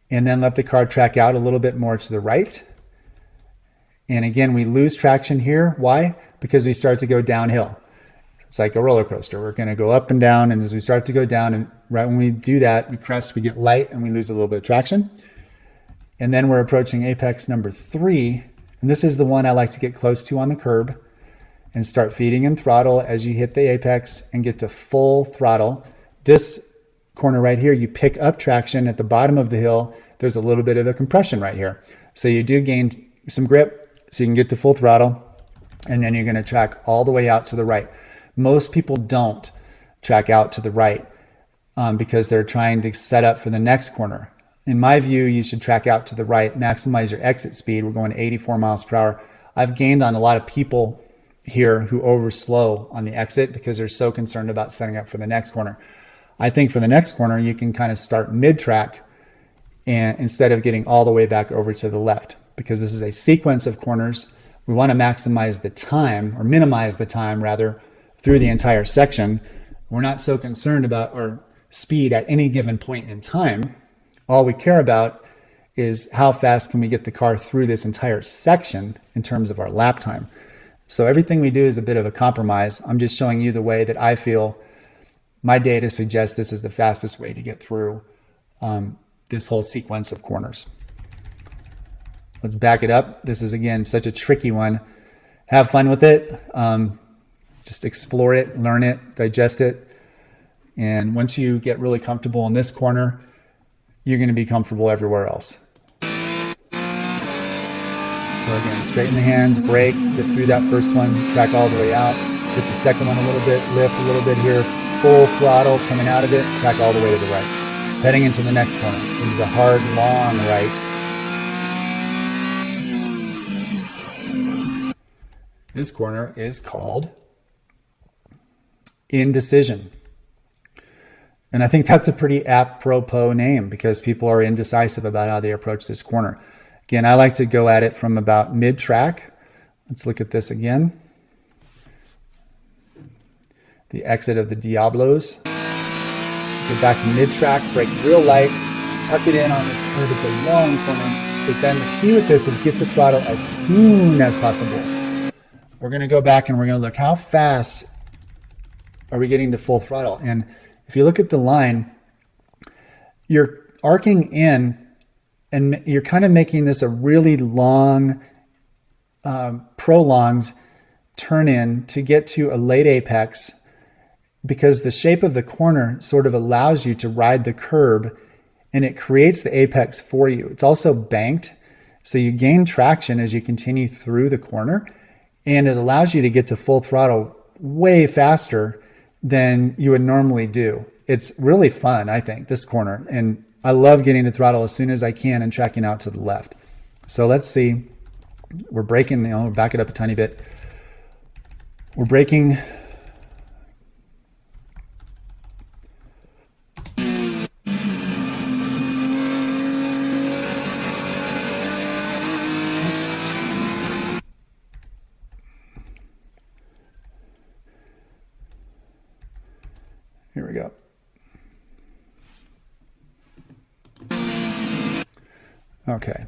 and then let the car track out a little bit more to the right. And again, we lose traction here. Why? Because we start to go downhill. It's like a roller coaster. We're going to go up and down, and as we start to go down, and right when we do that, we crest, we get light, and we lose a little bit of traction. And then we're approaching apex number 3, and this is the one I like to get close to on the curb and start feeding in throttle as you hit the apex and get to full throttle. This corner right here, you pick up traction at the bottom of the hill. There's a little bit of a compression right here. So you do gain some grip so you can get to full throttle, and then you're going to track all the way out to the right. Most people don't track out to the right because they're trying to set up for the next corner. In my view, you should track out to the right, maximize your exit speed. We're going 84 miles per hour. I've gained on a lot of people here who overslow on the exit because they're so concerned about setting up for the next corner. I think for the next corner, you can kind of start mid-track and instead of getting all the way back over to the left, because this is a sequence of corners. We want to maximize the time, or minimize the time rather, through the entire section. We're not so concerned about our speed at any given point in time. All we care about is how fast can we get the car through this entire section in terms of our lap time. So everything we do is a bit of a compromise. I'm just showing you the way that I feel my data suggests this is the fastest way to get through this whole sequence of corners. Let's back it up. This is, again, such a tricky one. Have fun with it. Just explore it, learn it, digest it. And once you get really comfortable in this corner, you're going to be comfortable everywhere else. So again, straighten the hands, brake, get through that first one, track all the way out, hit the second one a little bit, lift a little bit here, full throttle coming out of it, track all the way to the right. Heading into the next corner. This is a hard, long right. This corner is called Indecision. And I think that's a pretty apropos name because people are indecisive about how they approach this corner. Again, I like to go at it from about mid-track. Let's look at this again. The exit of the Diablos. Get back to mid-track, brake real light, tuck it in on this curve. It's a long corner. But then the key with this is get to throttle as soon as possible. We're going to go back and we're going to look how fast are we getting to full throttle. And if you look at the line, you're arcing in and you're kind of making this a really long, prolonged turn in to get to a late apex, because the shape of the corner sort of allows you to ride the curb and it creates the apex for you. It's also banked, so you gain traction as you continue through the corner, and it allows you to get to full throttle way faster than you would normally do. It's really fun, I think, this corner, and I love getting to throttle as soon as I can and tracking out to the left. So let's see. We're braking, we'll back it up a tiny bit. We're braking. Oops. Okay.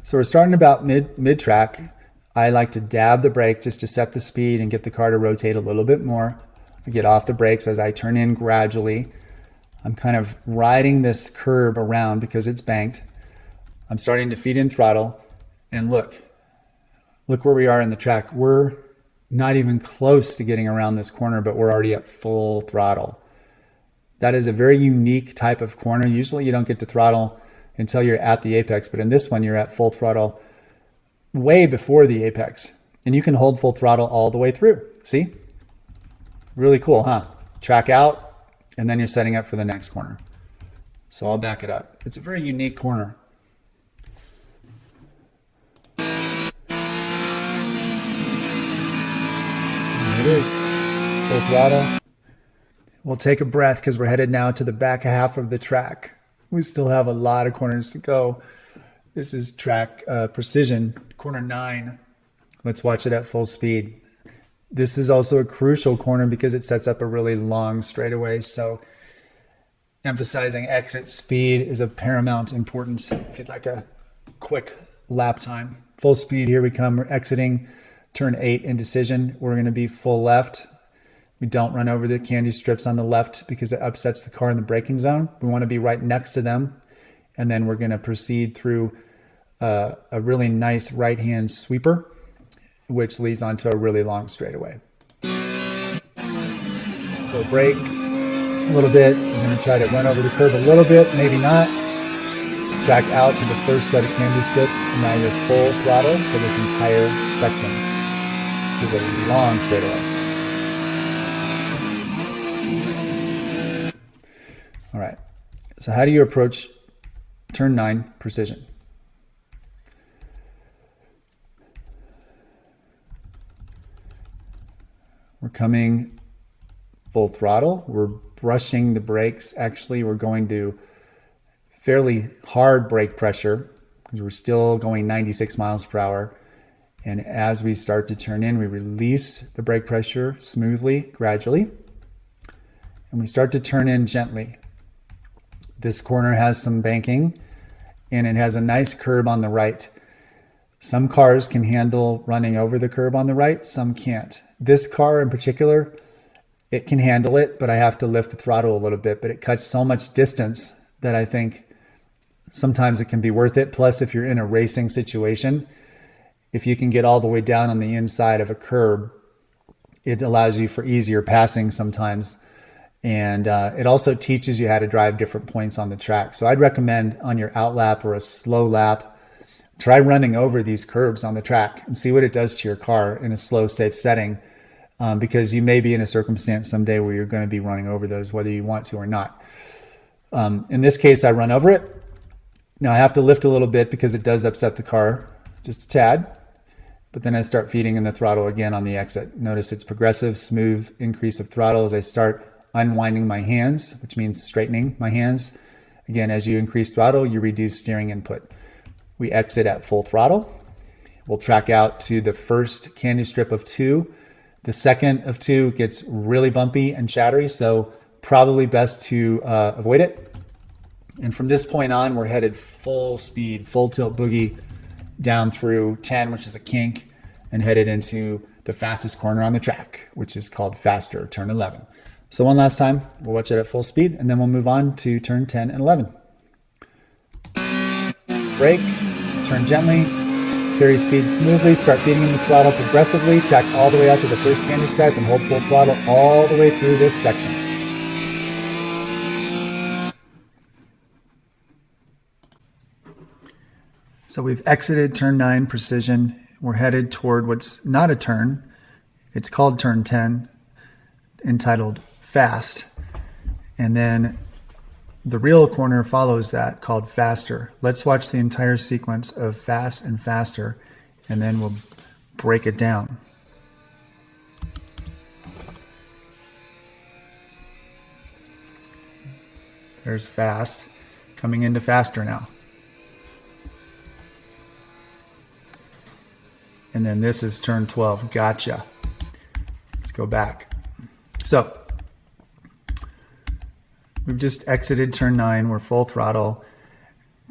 So we're starting about mid-track. I like to dab the brake just to set the speed and get the car to rotate a little bit more. I get off the brakes as I turn in gradually. I'm kind of riding this curb around because it's banked. I'm starting to feed in throttle, and look where we are in the track. We're not even close to getting around this corner, but we're already at full throttle. That is a very unique type of corner. Usually you don't get to throttle until you're at the apex, but in this one you're at full throttle way before the apex, and you can hold full throttle all the way through. See? Really cool, huh? Track out, and then you're setting up for the next corner. So I'll back it up. It's a very unique corner. There it is, full throttle. We'll take a breath because we're headed now to the back half of the track. We still have a lot of corners to go. This is track precision, corner 9. Let's watch it at full speed. This is also a crucial corner because it sets up a really long straightaway. So emphasizing exit speed is of paramount importance if you'd like a quick lap time. Full speed, here we come. We're exiting turn 8 indecision. We're going to be full left. We don't run over the candy strips on the left because it upsets the car in the braking zone. We want to be right next to them. And then we're going to proceed through a really nice right-hand sweeper, which leads onto a really long straightaway. So brake a little bit. We're going to try to run over the curb a little bit, maybe not. Track out to the first set of candy strips. And now you're full throttle for this entire section, which is a long straightaway. All right, so how do you approach turn 9 precision? We're coming full throttle. We're brushing the brakes. Actually, we're going to fairly hard brake pressure because we're still going 96 miles per hour. And as we start to turn in, we release the brake pressure smoothly, gradually. And we start to turn in gently. This corner has some banking and it has a nice curb on the right. Some cars can handle running over the curb on the right, some can't. This car in particular, it can handle it, but I have to lift the throttle a little bit, but it cuts so much distance that I think sometimes it can be worth it. Plus, if you're in a racing situation, if you can get all the way down on the inside of a curb, it allows you for easier passing sometimes. And it also teaches you how to drive different points on the track. So I'd recommend on your out lap or a slow lap, try running over these curbs on the track and see what it does to your car in a slow, safe setting. Because you may be in a circumstance someday where you're going to be running over those, whether you want to or not. In this case, I run over it. Now I have to lift a little bit because it does upset the car just a tad. But then I start feeding in the throttle again on the exit. Notice it's progressive, smooth increase of throttle as I start unwinding my hands, which means straightening my hands. Again, as you increase throttle, you reduce steering input. We exit at full throttle. We'll track out to the first candy strip of 2. The second of 2 gets really bumpy and chattery, so probably best to avoid it. And from this point on, we're headed full speed, full tilt boogie down through 10, which is a kink, and headed into the fastest corner on the track, which is called faster, turn 11. So one last time, we'll watch it at full speed, and then we'll move on to turn 10 and 11. Brake, turn gently, carry speed smoothly, start feeding in the throttle progressively, track all the way out to the first candy stripe, and hold full throttle all the way through this section. So we've exited turn 9 precision. We're headed toward what's not a turn. It's called turn 10, entitled fast. And then the real corner follows that, called faster. Let's watch the entire sequence of fast and faster, and then we'll break it down. There's fast, coming into faster now. And then this is turn 12. Gotcha. Let's go back. So we've just exited turn 9. We're full throttle.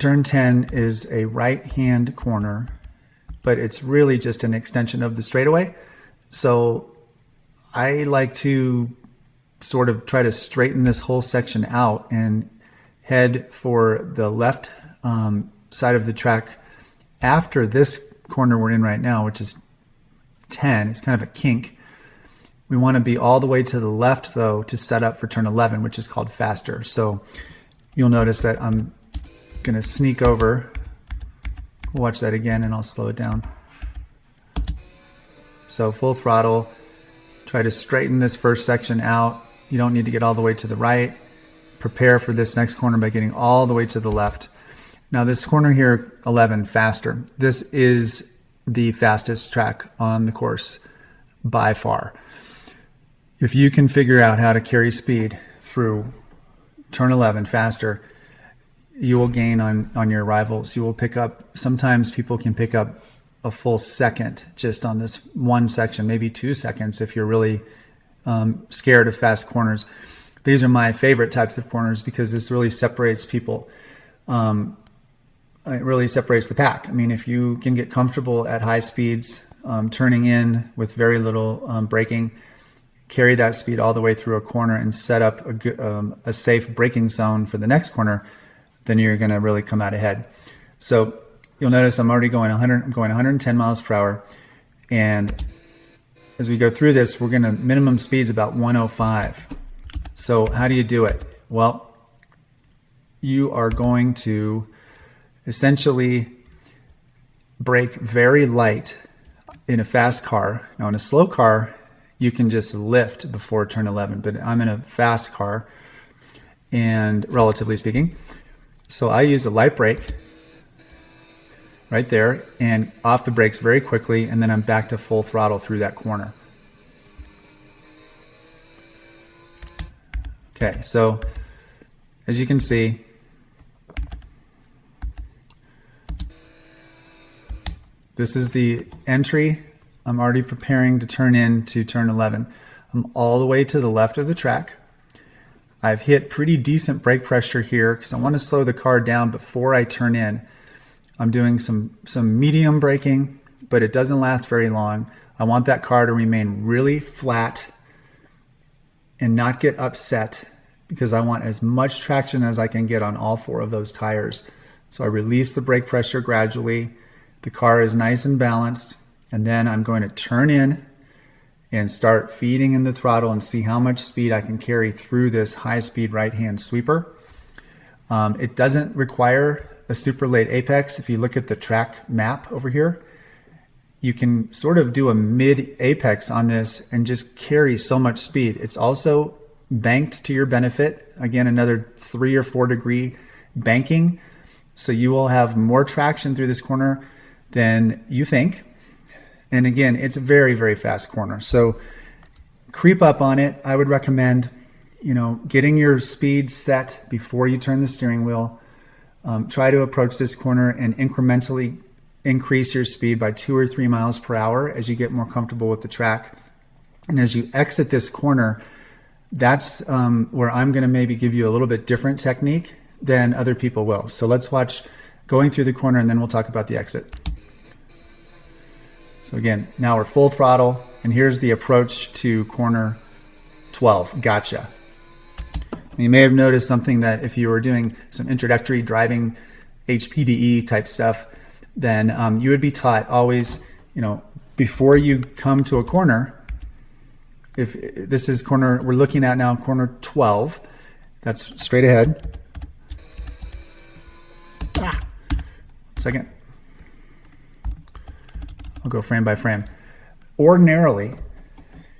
turn 10 is a right-hand corner, but it's really just an extension of the straightaway. So I like to sort of try to straighten this whole section out and head for the left side of the track after this corner we're in right now, which is 10. It's kind of a kink. We want to be all the way to the left, though, to set up for turn 11, which is called faster. So you'll notice that I'm going to sneak over. Watch that again, and I'll slow it down. So full throttle. Try to straighten this first section out. You don't need to get all the way to the right. Prepare for this next corner by getting all the way to the left. Now this corner here, 11, faster. This is the fastest track on the course by far. If you can figure out how to carry speed through turn 11 faster, you will gain on your rivals. You will pick up, sometimes people can pick up a full second just on this one section, maybe 2 seconds if you're really scared of fast corners. These are my favorite types of corners because this really separates people. It really separates the pack. I mean, if you can get comfortable at high speeds, turning in with very little braking, carry that speed all the way through a corner and set up a safe braking zone for the next corner, then you're going to really come out ahead. So you'll notice I'm already going 100. I'm going 110 miles per hour, and as we go through this, we're going to minimum speeds about 105. So how do you do it? Well, you are going to essentially brake very light in a fast car. Now in a slow car, you can just lift before turn 11, but I'm in a fast car, and relatively speaking, so I use a light brake right there and off the brakes very quickly, and then I'm back to full throttle through that corner. Okay, so as you can see, this is the entry. I'm already preparing to turn into turn 11. I'm all the way to the left of the track. I've hit pretty decent brake pressure here because I want to slow the car down before I turn in. I'm doing some medium braking, but it doesn't last very long. I want that car to remain really flat and not get upset because I want as much traction as I can get on all 4 of those tires. So I release the brake pressure gradually. The car is nice and balanced. And then I'm going to turn in and start feeding in the throttle and see how much speed I can carry through this high-speed right-hand sweeper. It doesn't require a super late apex. If you look at the track map over here, you can sort of do a mid-apex on this and just carry so much speed. It's also banked to your benefit. Again, another 3 or 4 degree banking. So you will have more traction through this corner than you think. And again, it's a very, very fast corner. So creep up on it. I would recommend, getting your speed set before you turn the steering wheel. Try to approach this corner and incrementally increase your speed by 2 or 3 miles per hour as you get more comfortable with the track. And as you exit this corner, that's where I'm going to maybe give you a little bit different technique than other people will. So let's watch going through the corner and then we'll talk about the exit. So again, now we're full throttle, and here's the approach to corner 12. Gotcha. You may have noticed something that if you were doing some introductory driving HPDE type stuff, then you would be taught always, before you come to a corner, if this is corner, we're looking at now corner 12, that's straight ahead. Second. I'll go frame by frame. Ordinarily,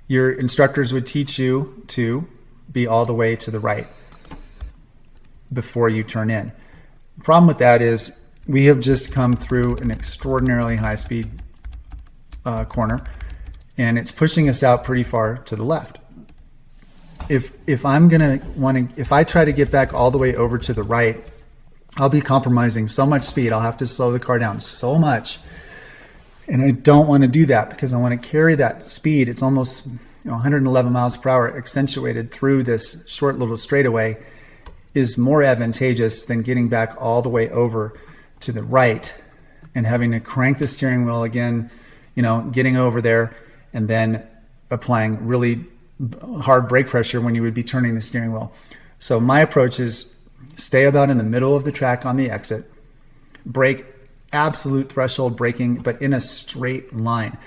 your instructors would teach you to be all the way to the right before you turn in. The problem with that is we have just come through an extraordinarily high speed corner, and it's pushing us out pretty far to the left. If I try to get back all the way over to the right, I'll be compromising so much speed. I'll have to slow the car down so much. And I don't want to do that because I want to carry that speed. It's almost 111 miles per hour accentuated through this short little straightaway is more advantageous than getting back all the way over to the right and having to crank the steering wheel again, getting over there and then applying really hard brake pressure when you would be turning the steering wheel. So my approach is stay about in the middle of the track on the exit, brake, absolute threshold braking, but in a straight line.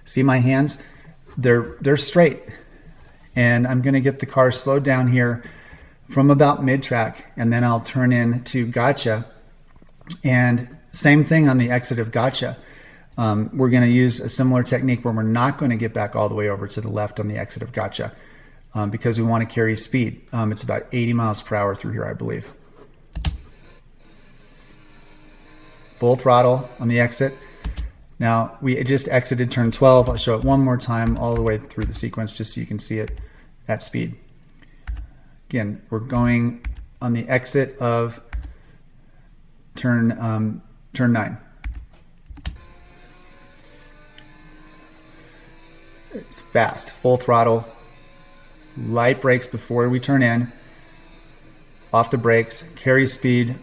See my hands? They're straight. And I'm going to get the car slowed down here from about mid-track, and then I'll turn in to gotcha. And same thing on the exit of gotcha. We're going to use a similar technique where we're not going to get back all the way over to the left on the exit of gotcha because we want to carry speed. It's about 80 miles per hour through here, I believe. Full throttle on the exit. Now, we just exited turn 12. I'll show it one more time all the way through the sequence just so you can see it at speed. Again, we're going on the exit of turn 9. It's fast, full throttle, light brakes before we turn in, off the brakes, carry speed,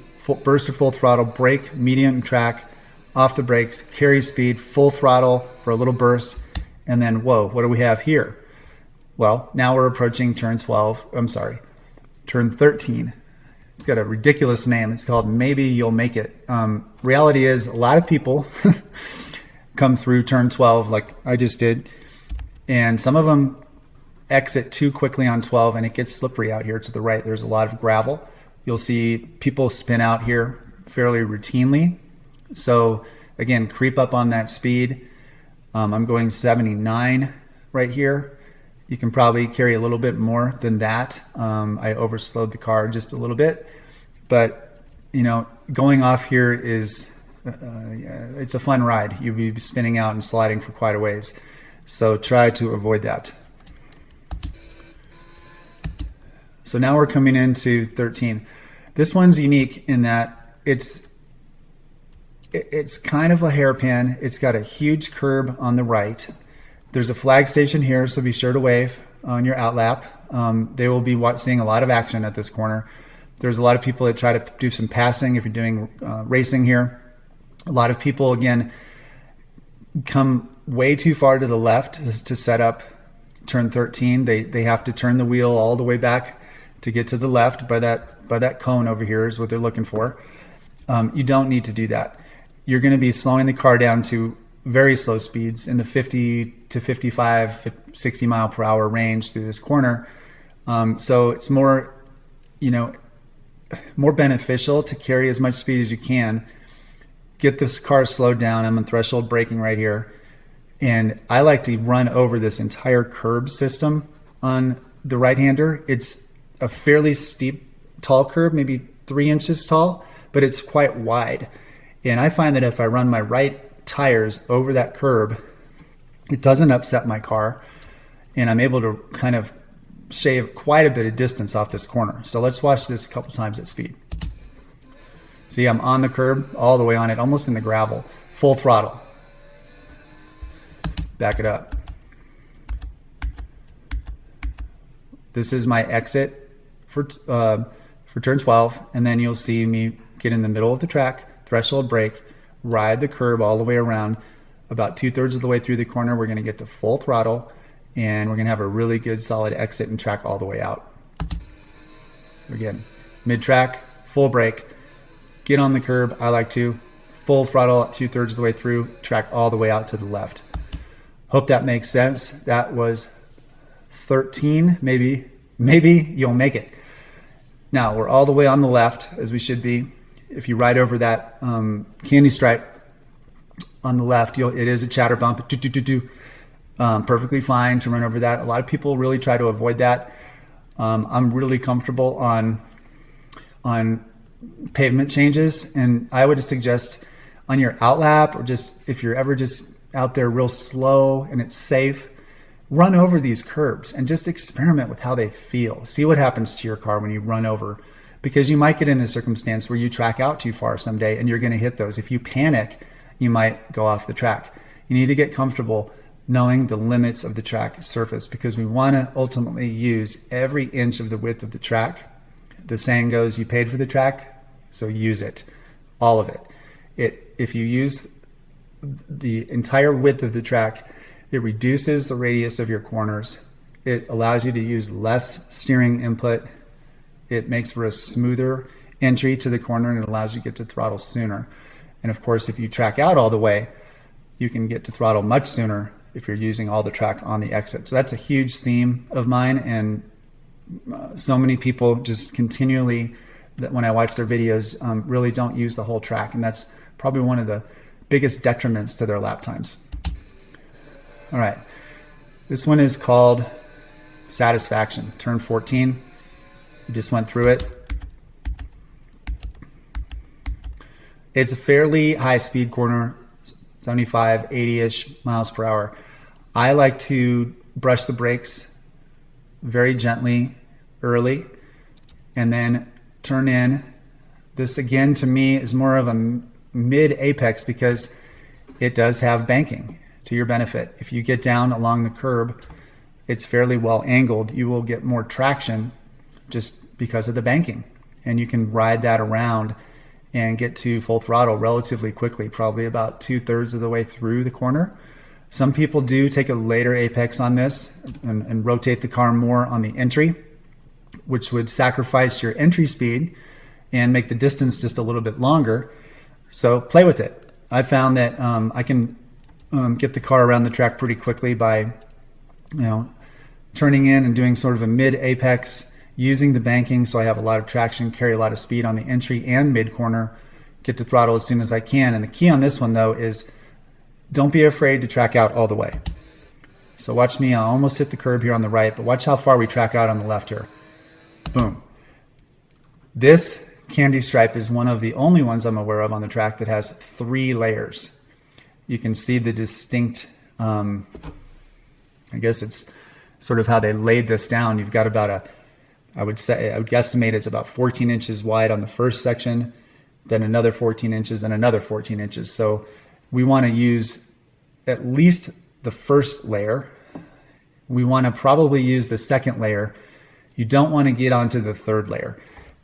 burst to full throttle, brake, medium track, off the brakes, carry speed, full throttle for a little burst, and then, whoa, what do we have here? Well, now we're approaching turn 13. It's got a ridiculous name. It's called Maybe You'll Make It. Reality is a lot of people come through turn 12 like I just did, and some of them exit too quickly on 12 and it gets slippery out here to the right. There's a lot of gravel. You'll see people spin out here fairly routinely. So again, creep up on that speed. I'm going 79 right here. You can probably carry a little bit more than that. I overslowed the car just a little bit, but going off here is, it's a fun ride. You'll be spinning out and sliding for quite a ways. So try to avoid that. So now we're coming into 13. This one's unique in that it's kind of a hairpin. It's got a huge curb on the right. There's a flag station here, so be sure to wave on your outlap. They will be seeing a lot of action at this corner. There's a lot of people that try to do some passing if you're doing racing here. A lot of people, again, come way too far to the left to set up turn 13. They have to turn the wheel all the way back to get to the left by that cone over here is what they're looking for. You don't need to do that. You're going to be slowing the car down to very slow speeds in the 50 to 55, 60 mile per hour range through this corner. So it's more beneficial to carry as much speed as you can. Get this car slowed down. I'm on threshold braking right here. And I like to run over this entire curb system on the right-hander. It's a fairly steep, tall curb, maybe 3 inches tall, but it's quite wide. And I find that if I run my right tires over that curb, it doesn't upset my car, and I'm able to kind of shave quite a bit of distance off this corner. So let's watch this a couple times at speed. See, I'm on the curb, all the way on it, almost in the gravel, full throttle. Back it up. This is my exit for turn 12, and then you'll see me get in the middle of the track, threshold brake, ride the curb all the way around. About 2/3 of the way through the corner, we're going to get to full throttle, and we're going to have a really good solid exit and track all the way out. Again, mid-track, full brake, get on the curb. I like to full throttle at 2/3 of the way through, track all the way out to the left. Hope that makes sense. That was 13, maybe you'll make it. Now we're all the way on the left, as we should be. If you ride over that candy stripe on the left, it is a chatter bump. Perfectly fine to run over that. A lot of people really try to avoid that. I'm really comfortable on pavement changes, and I would suggest on your outlap, or just if you're ever just out there real slow and it's safe, run over these curbs and just experiment with how they feel. See what happens to your car when you run over, because you might get in a circumstance where you track out too far someday and you're going to hit those. If you panic, you might go off the track. You need to get comfortable knowing the limits of the track surface, because we want to ultimately use every inch of the width of the track the saying goes, you paid for the track, so use it, all of it. If you use the entire width of the track, it reduces the radius of your corners. It allows you to use less steering input. It makes for a smoother entry to the corner, and it allows you to get to throttle sooner. And of course, if you track out all the way, you can get to throttle much sooner if you're using all the track on the exit. So that's a huge theme of mine, and so many people just continually, that when I watch their videos, really don't use the whole track, and that's probably one of the biggest detriments to their lap times. All right, this one is called Satisfaction, turn 14. We just went through it. It's a fairly high speed corner, 75, 80-ish miles per hour. I like to brush the brakes very gently early and then turn in. This again to me is more of a mid apex because it does have banking to your benefit. If you get down along the curb, it's fairly well angled. You will get more traction just because of the banking, and you can ride that around and get to full throttle relatively quickly, probably about 2/3 of the way through the corner. Some people do take a later apex on this and rotate the car more on the entry, which would sacrifice your entry speed and make the distance just a little bit longer. So play with it. I found that I can get the car around the track pretty quickly by, turning in and doing sort of a mid apex, using the banking so I have a lot of traction, carry a lot of speed on the entry and mid corner, get to throttle as soon as I can. And the key on this one though is don't be afraid to track out all the way. So watch me, I almost hit the curb here on the right, but watch how far we track out on the left here. Boom. This candy stripe is one of the only ones I'm aware of on the track that has 3 layers. You can see the distinct, I guess it's sort of how they laid this down. You've got about I would guesstimate it's about 14 inches wide on the first section, then another 14 inches, then another 14 inches. So we want to use at least the first layer. We want to probably use the second layer. You don't want to get onto the third layer.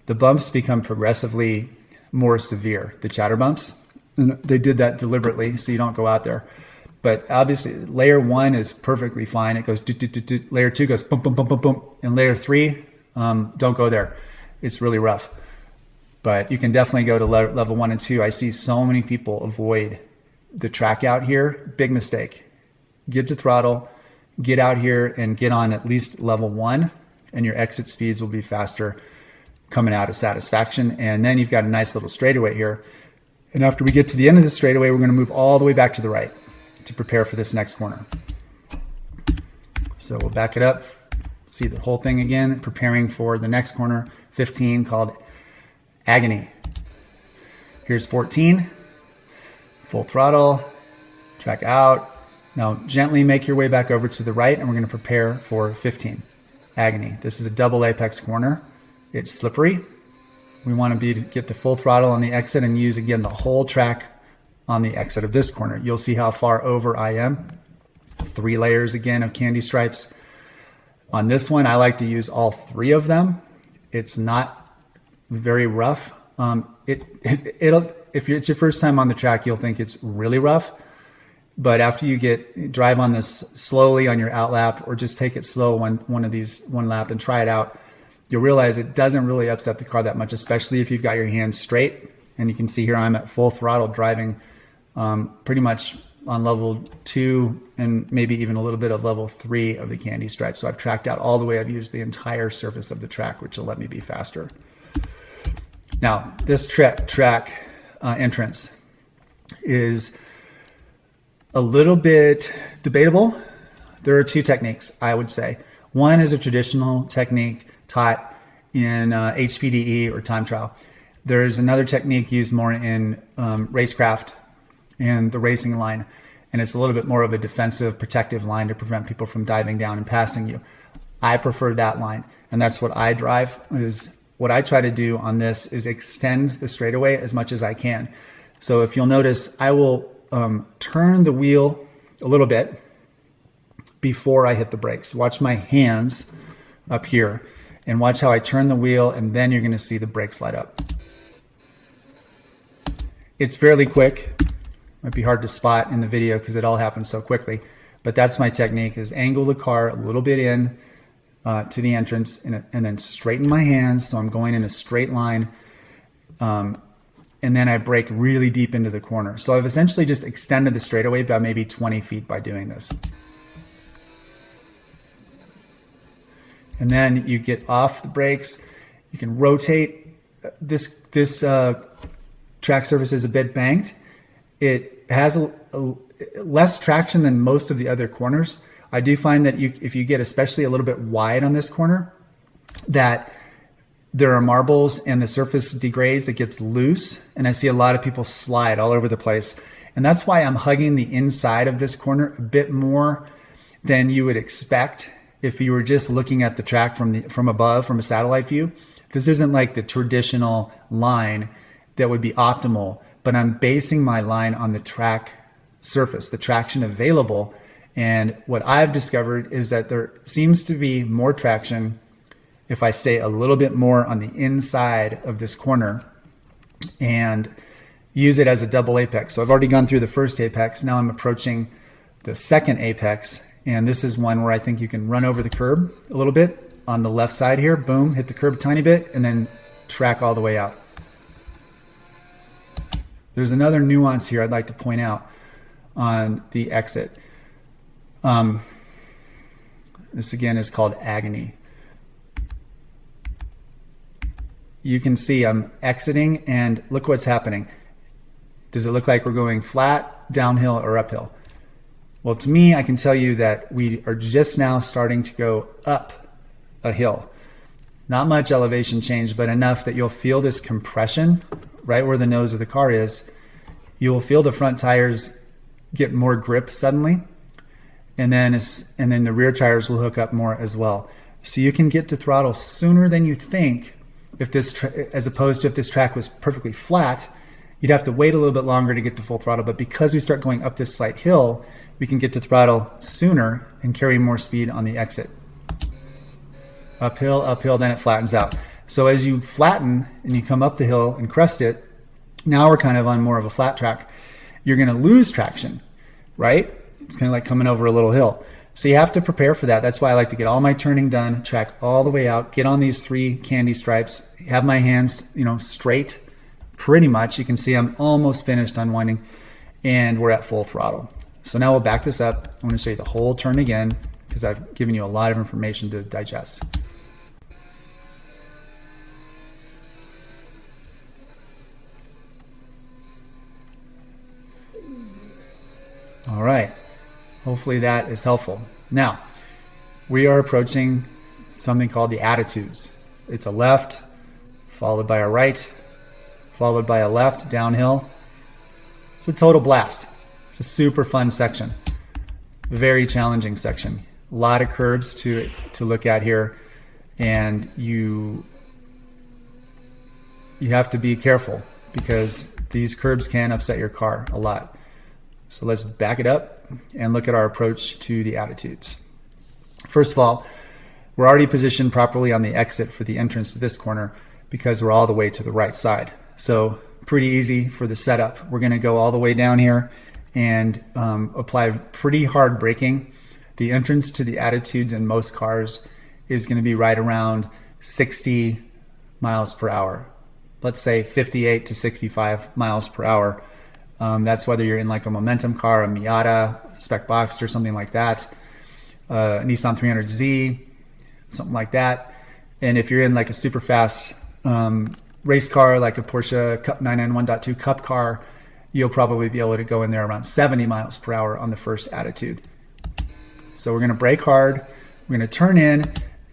The bumps become progressively more severe, the chatter bumps. And they did that deliberately so you don't go out there. But obviously, layer 1 is perfectly fine. It goes do, do, do, do. Layer 2 goes boom, boom, boom, boom, boom. And layer 3, don't go there. It's really rough. But you can definitely go to level 1 and 2. I see so many people avoid the track out here. Big mistake. Get to throttle, get out here and get on at least level 1, and your exit speeds will be faster coming out of Satisfaction. And then you've got a nice little straightaway here. And after we get to the end of the straightaway, we're going to move all the way back to the right to prepare for this next corner. So we'll back it up, see the whole thing again, preparing for the next corner, 15, called Agony. Here's 14, full throttle, track out. Now gently make your way back over to the right, and we're going to prepare for 15, Agony. This is a double apex corner. It's slippery. We want to get to full throttle on the exit and use again the whole track on the exit of this corner. You'll see how far over I am. 3 layers again of candy stripes. On this one, I like to use all 3 of them. It's not very rough. If it's your first time on the track, you'll think it's really rough. But after you drive on this slowly on your out lap, or just take it slow one lap and try it out, you'll realize it doesn't really upset the car that much, especially if you've got your hands straight. And you can see here I'm at full throttle driving pretty much on level 2 and maybe even a little bit of level 3 of the candy stripe. So I've tracked out all the way. I've used the entire surface of the track, which will let me be faster. Now, this track entrance is a little bit debatable. There are 2 techniques, I would say. One is a traditional technique taught in HPDE or time trial. There is another technique used more in racecraft and the racing line, and it's a little bit more of a defensive, protective line to prevent people from diving down and passing you. I prefer that line, and that's what I drive. What I try to do on this is extend the straightaway as much as I can. So if you'll notice, I will turn the wheel a little bit before I hit the brakes. Watch my hands up here. And watch how I turn the wheel, and then you're going to see the brakes light up. It's fairly quick. Might be hard to spot in the video because it all happens so quickly. But that's my technique, is angle the car a little bit in to the entrance and then straighten my hands so I'm going in a straight line. And then I brake really deep into the corner. So I've essentially just extended the straightaway by maybe 20 feet by doing this. And then you get off the brakes. You can rotate. This track surface is a bit banked. It has a less traction than most of the other corners. I do find that if you get especially a little bit wide on this corner, that there are marbles and the surface degrades, it gets loose. And I see a lot of people slide all over the place. And that's why I'm hugging the inside of this corner a bit more than you would expect if you were just looking at the track from above, from a satellite view. This isn't like the traditional line that would be optimal, but I'm basing my line on the track surface, the traction available. And what I've discovered is that there seems to be more traction if I stay a little bit more on the inside of this corner and use it as a double apex. So I've already gone through the first apex. Now I'm approaching the second apex. And this is one where I think you can run over the curb a little bit on the left side here. Boom, hit the curb a tiny bit, and then track all the way out. There's another nuance here I'd like to point out on the exit. This again is called agony. You can see I'm exiting, and look what's happening. Does it look like we're going flat, downhill, or uphill? Well, to me, I can tell you that we are just now starting to go up a hill. Not much elevation change, but enough that you'll feel this compression right where the nose of the car is. You will feel the front tires get more grip suddenly, and then the rear tires will hook up more as well. So you can get to throttle sooner than you think as opposed to if this track was perfectly flat. You'd have to wait a little bit longer to get to full throttle, but because we start going up this slight hill, we can get to throttle sooner and carry more speed on the exit. Uphill, then it flattens out. So as you flatten and you come up the hill and crest it, now we're kind of on more of a flat track. You're going to lose traction, right? It's kind of like coming over a little hill. So you have to prepare for that. That's why I like to get all my turning done, track all the way out, get on these 3 candy stripes, have my hands, straight pretty much. You can see I'm almost finished unwinding, and we're at full throttle. So now we'll back this up. I'm going to show you the whole turn again because I've given you a lot of information to digest. All right. Hopefully that is helpful. Now, we are approaching something called the attitudes. It's a left, followed by a right, followed by a left downhill. It's a total blast. It's a super fun section. Very challenging section. A lot of curves to look at here, and you have to be careful because these curbs can upset your car a lot. So let's back it up and look at our approach to the attitudes. First of all, we're already positioned properly on the exit for the entrance to this corner because we're all the way to the right side. So pretty easy for the setup. We're going to go all the way down here and apply pretty hard braking. The entrance to the attitudes in most cars is going to be right around 60 miles per hour. Let's say 58 to 65 miles per hour. That's whether you're in like a momentum car, a Miata, Spec Boxster, something like that, a Nissan 300Z, something like that. And if you're in like a super fast race car, like a Porsche Cup 991.2 Cup car, you'll probably be able to go in there around 70 miles per hour on the first attitude. So we're going to brake hard. We're going to turn in,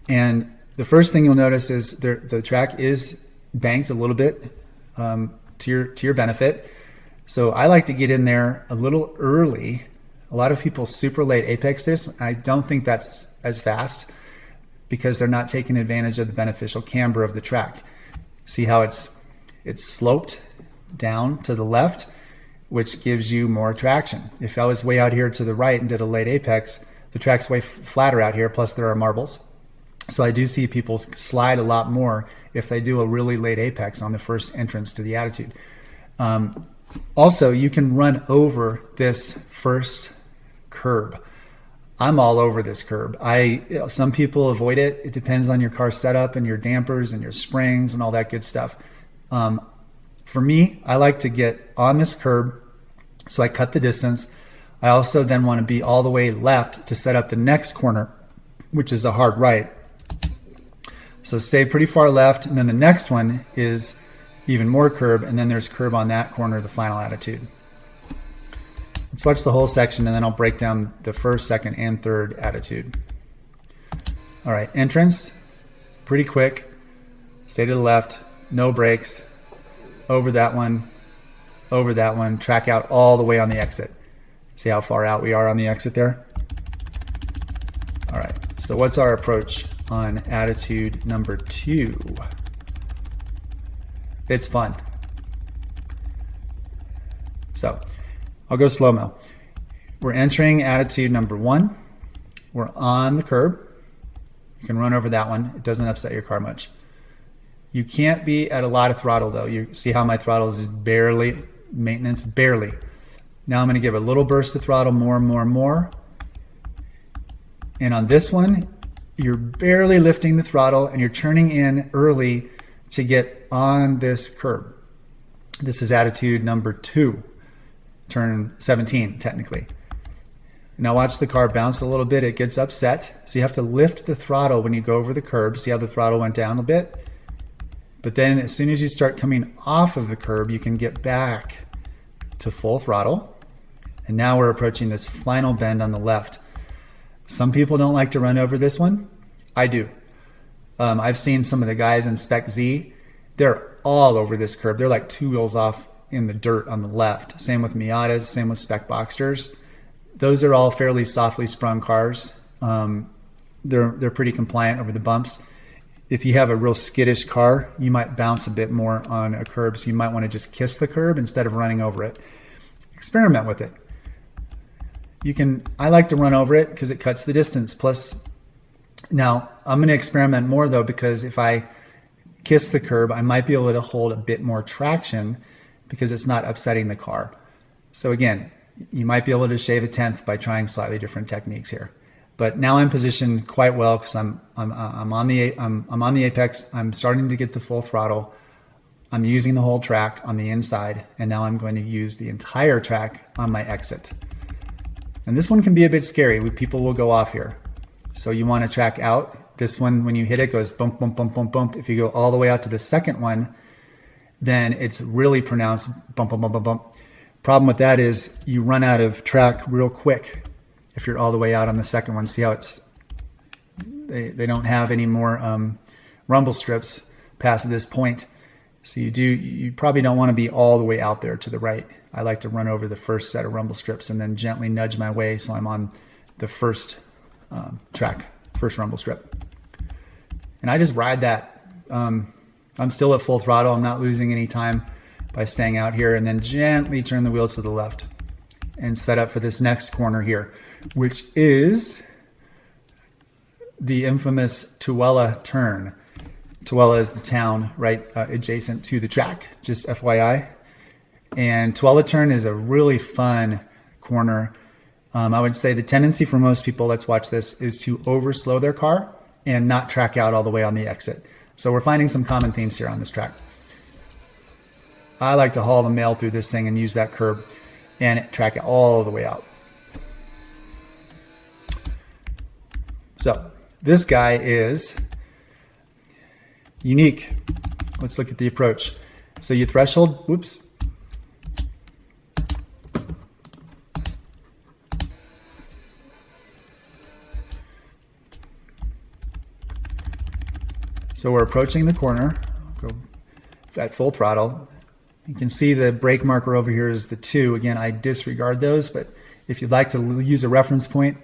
and the first thing you'll notice is the track is banked a little bit to your benefit. So I like to get in there a little early. A lot of people super late apex this. I don't think that's as fast because they're not taking advantage of the beneficial camber of the track. See how it's sloped down to the left, which gives you more traction. If I was way out here to the right and did a late apex, the track's way flatter out here, plus there are marbles. So I do see people slide a lot more if they do a really late apex on the first entrance to the attitude. Also, you can run over this first curb. I'm all over this curb. Some people avoid it. It depends on your car setup and your dampers and your springs and all that good stuff. For me, I like to get on this curb, so I cut the distance. I also then want to be all the way left to set up the next corner, which is a hard right. So stay pretty far left, and then the next one is even more curb, and then there's curb on that corner, the final attitude. Let's watch the whole section, and then I'll break down the first, second, and third attitude. All right, entrance, pretty quick. Stay to the left, no brakes. Over that one, track out all the way on the exit. See how far out we are on the exit there? All right, so what's our approach on attitude number 2? It's fun. So I'll go slow-mo. We're entering attitude number 1. We're on the curb. You can run over that one. It doesn't upset your car much. You can't be at a lot of throttle though. You see how my throttle is barely maintenance, barely. Now I'm going to give a little burst of throttle, more. And on this one, you're barely lifting the throttle and you're turning in early to get on this curb. This is attitude number 2, turn 17 technically. Now watch the car bounce a little bit. It gets upset. So you have to lift the throttle when you go over the curb. See how the throttle went down a bit? But then as soon as you start coming off of the curb, you can get back to full throttle. And now we're approaching this final bend on the left. Some people don't like to run over this one. I do. I've seen some of the guys in Spec Z. They're all over this curb. They're like 2 wheels off in the dirt on the left. Same with Miatas, same with Spec Boxsters. Those are all fairly softly sprung cars. They're pretty compliant over the bumps. If you have a real skittish car, you might bounce a bit more on a curb, so you might want to just kiss the curb instead of running over it. Experiment with it. I like to run over it because it cuts the distance. Plus, now I'm going to experiment more though, because if I kiss the curb, I might be able to hold a bit more traction because it's not upsetting the car. So again, you might be able to shave a tenth by trying slightly different techniques here. But now I'm positioned quite well because I'm on the apex. I'm starting to get to full throttle. I'm using the whole track on the inside, and now I'm going to use the entire track on my exit. And this one can be a bit scary. People will go off here. So you want to track out. This one, when you hit it, goes bump, bump, bump, bump, bump. If you go all the way out to the second one, then it's really pronounced bump, bump, bump, bump, bump. Problem with that is you run out of track real quick if you're all the way out on the second one. See how they don't have any more rumble strips past this point. So you probably don't want to be all the way out there to the right. I like to run over the first set of rumble strips and then gently nudge my way so I'm on the first track, first rumble strip. And I just ride that. I'm still at full throttle. I'm not losing any time by staying out here, and then gently turn the wheel to the left and set up for this next corner here, which is the infamous Tooele turn. Tooele is the town right adjacent to the track, just FYI. And Tooele turn is a really fun corner. I would say the tendency for most people, let's watch this, is to overslow their car and not track out all the way on the exit. So we're finding some common themes here on this track. I like to haul the mail through this thing and use that curb and track it all the way out. So this guy is unique. Let's look at the approach. So you threshold, whoops. So we're approaching the corner, go at full throttle. You can see the brake marker over here is the 2. Again, I disregard those, but if you'd like to use a reference point,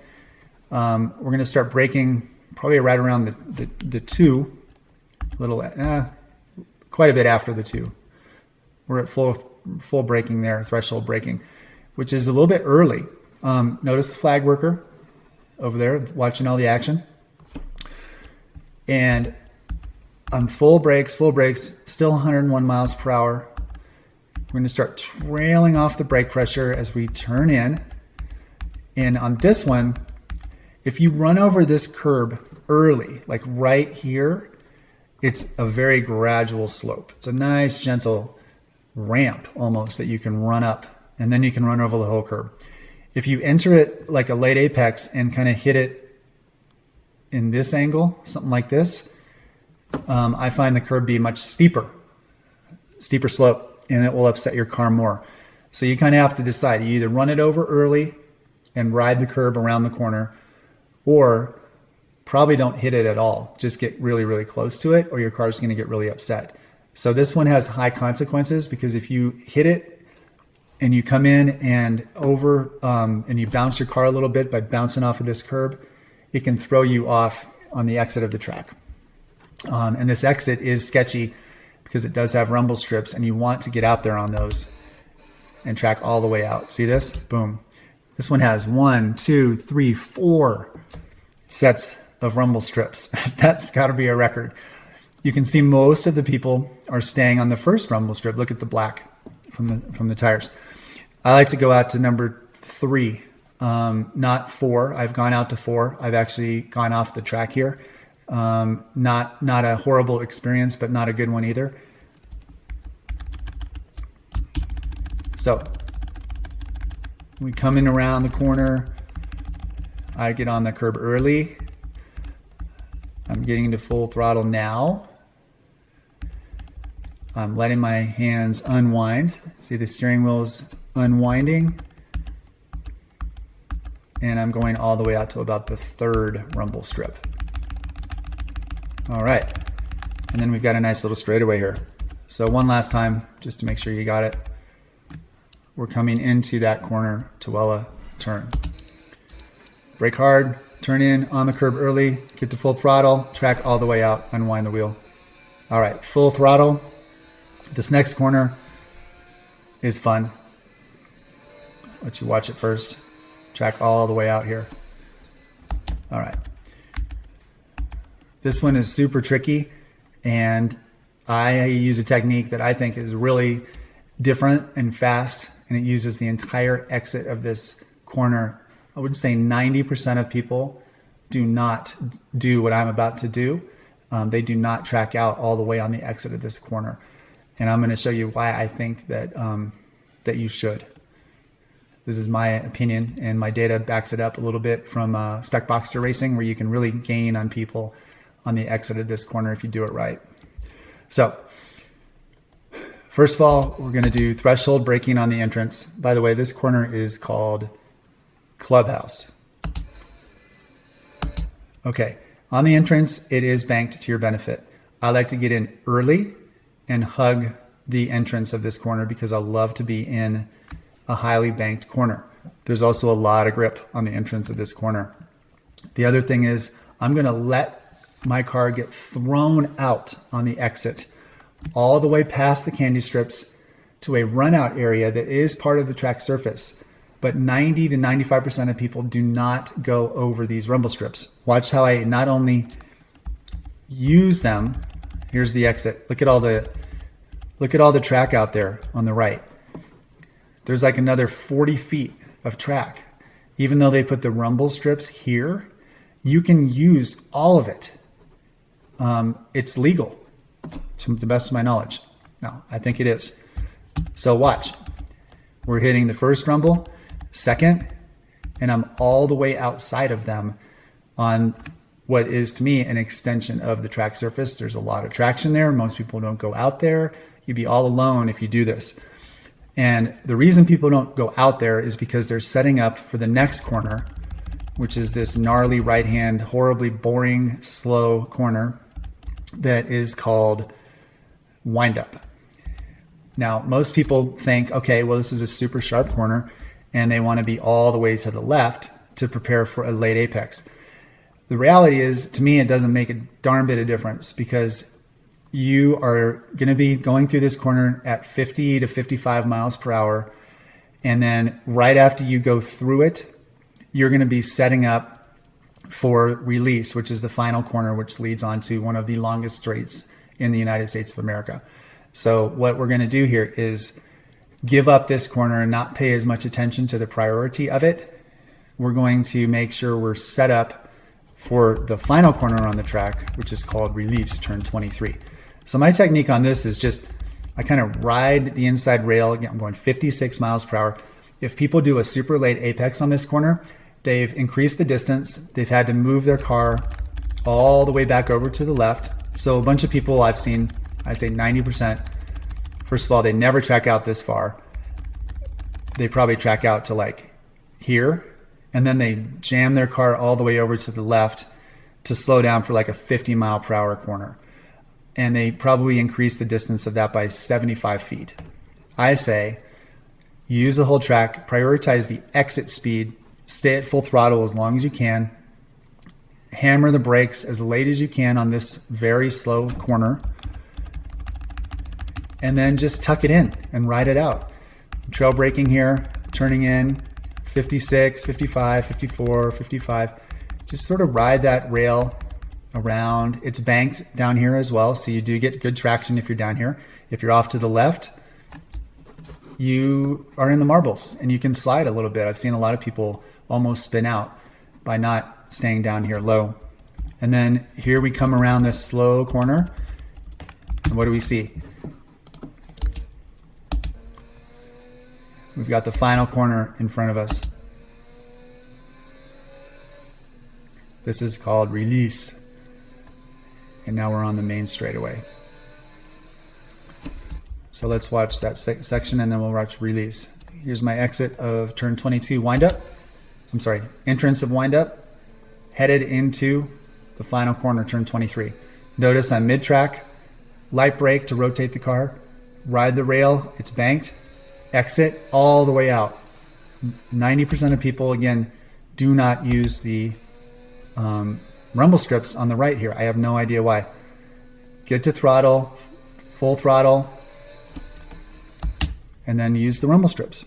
we're going to start braking probably right around the 2, quite a bit after the 2. We're at full braking there, threshold braking, which is a little bit early. Notice the flag worker over there watching all the action. And I'm full brakes, still 101 miles per hour. We're going to start trailing off the brake pressure as we turn in. And on this one, if you run over this curb early, like right here, it's a very gradual slope. It's a nice, gentle ramp almost that you can run up, and then you can run over the whole curb. If you enter it like a late apex and kind of hit it in this angle, something like this, I find the curb be much steeper slope, and it will upset your car more. So you kind of have to decide. You either run it over early and ride the curb around the corner, or probably don't hit it at all. Just get really, really close to it, or your car's going to get really upset. So this one has high consequences, because if you hit it and you come in and over and you bounce your car a little bit by bouncing off of this curb, it can throw you off on the exit of the track. And this exit is sketchy because it does have rumble strips, and you want to get out there on those and track all the way out. See this? Boom. This one has 1, 2, 3, 4 sets of rumble strips. That's got to be a record. You can see most of the people are staying on the first rumble strip. Look at the black from the tires. I like to go out to number 3, not 4. I've gone out to 4. I've actually gone off the track here. Not a horrible experience, but not a good one either. So we come in around the corner. I get on the curb early. I'm getting into full throttle now. I'm letting my hands unwind. See, the steering wheel's unwinding. And I'm going all the way out to about the 3rd rumble strip. All right. And then we've got a nice little straightaway here. So one last time, just to make sure you got it. We're coming into that corner, Tooele turn. Brake hard, turn in on the curb early, get to full throttle, track all the way out, unwind the wheel. All right, full throttle. This next corner is fun. Let you watch it first. Track all the way out here. All right. This one is super tricky, and I use a technique that I think is really different and fast, and it uses the entire exit of this corner. I would say 90% of people do not do what I'm about to do. They do not track out all the way on the exit of this corner. And I'm going to show you why I think that that you should. This is my opinion, and my data backs it up a little bit from Spec Boxster Racing, where you can really gain on people on the exit of this corner if you do it right. So first of all, we're going to do threshold braking on the entrance. By the way, this corner is called Clubhouse. Okay, on the entrance, it is banked to your benefit. I like to get in early and hug the entrance of this corner because I love to be in a highly banked corner. There's also a lot of grip on the entrance of this corner. The other thing is I'm going to let my car get thrown out on the exit all the way past the candy strips to a run out area that is part of the track surface. But 90 to 95% of people do not go over these rumble strips. Watch how I not only use them. Here's the exit. Look at all the track out there on the right. There's like another 40 feet of track. Even though they put the rumble strips here, you can use all of it. It's legal, to the best of my knowledge. No, I think it is. So watch. We're hitting the first rumble, second, and I'm all the way outside of them on what is, to me, an extension of the track surface. There's a lot of traction there. Most people don't go out there. You'd be all alone if you do this. And the reason people don't go out there is because they're setting up for the next corner, which is this gnarly right-hand, horribly boring, slow corner that is called windup. Now, most people think, okay, well, this is a super sharp corner, and they want to be all the way to the left to prepare for a late apex. The reality is, to me, it doesn't make a darn bit of difference because you are going to be going through this corner at 50 to 55 miles per hour. And then right after you go through it, you're going to be setting up for release, which is the final corner, which leads onto one of the longest straights in the United States of America. So what we're going to do here is give up this corner and not pay as much attention to the priority of it. We're going to make sure we're set up for the final corner on the track, which is called release, turn 23. So my technique on this is just, I kind of ride the inside rail. Again, I'm going 56 miles per hour. If people do a super late apex on this corner, they've increased the distance. They've had to move their car all the way back over to the left. So a bunch of people I've seen, I'd say 90%, first of all, they never track out this far. They probably track out to like here, and then they jam their car all the way over to the left to slow down for like a 50 mile per hour corner. And they probably increase the distance of that by 75 feet. I say, use the whole track, prioritize the exit speed, stay at full throttle as long as you can, hammer the brakes as late as you can on this very slow corner, and then just tuck it in and ride it out. Trail braking here, turning in 56, 55, 54, 55. Just sort of ride that rail around. It's banked down here as well, so you do get good traction if you're down here. If you're off to the left, you are in the marbles and you can slide a little bit. I've seen a lot of people almost spin out by not staying down here low. And then here we come around this slow corner. And what do we see? We've got the final corner in front of us. This is called release. And now we're on the main straightaway. So let's watch that section and then we'll watch release. Here's my exit of turn 22 windup. I'm sorry, entrance of windup, headed into the final corner, turn 23. Notice I'm mid-track, light brake to rotate the car, ride the rail, it's banked, exit all the way out. 90% of people, again, do not use the rumble strips on the right here. I have no idea why. Get to throttle, full throttle, and then use the rumble strips.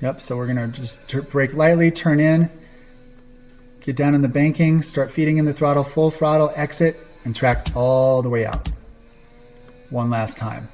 Yep, so we're gonna just brake lightly, turn in, get down in the banking, start feeding in the throttle, full throttle, exit, and track all the way out. One last time.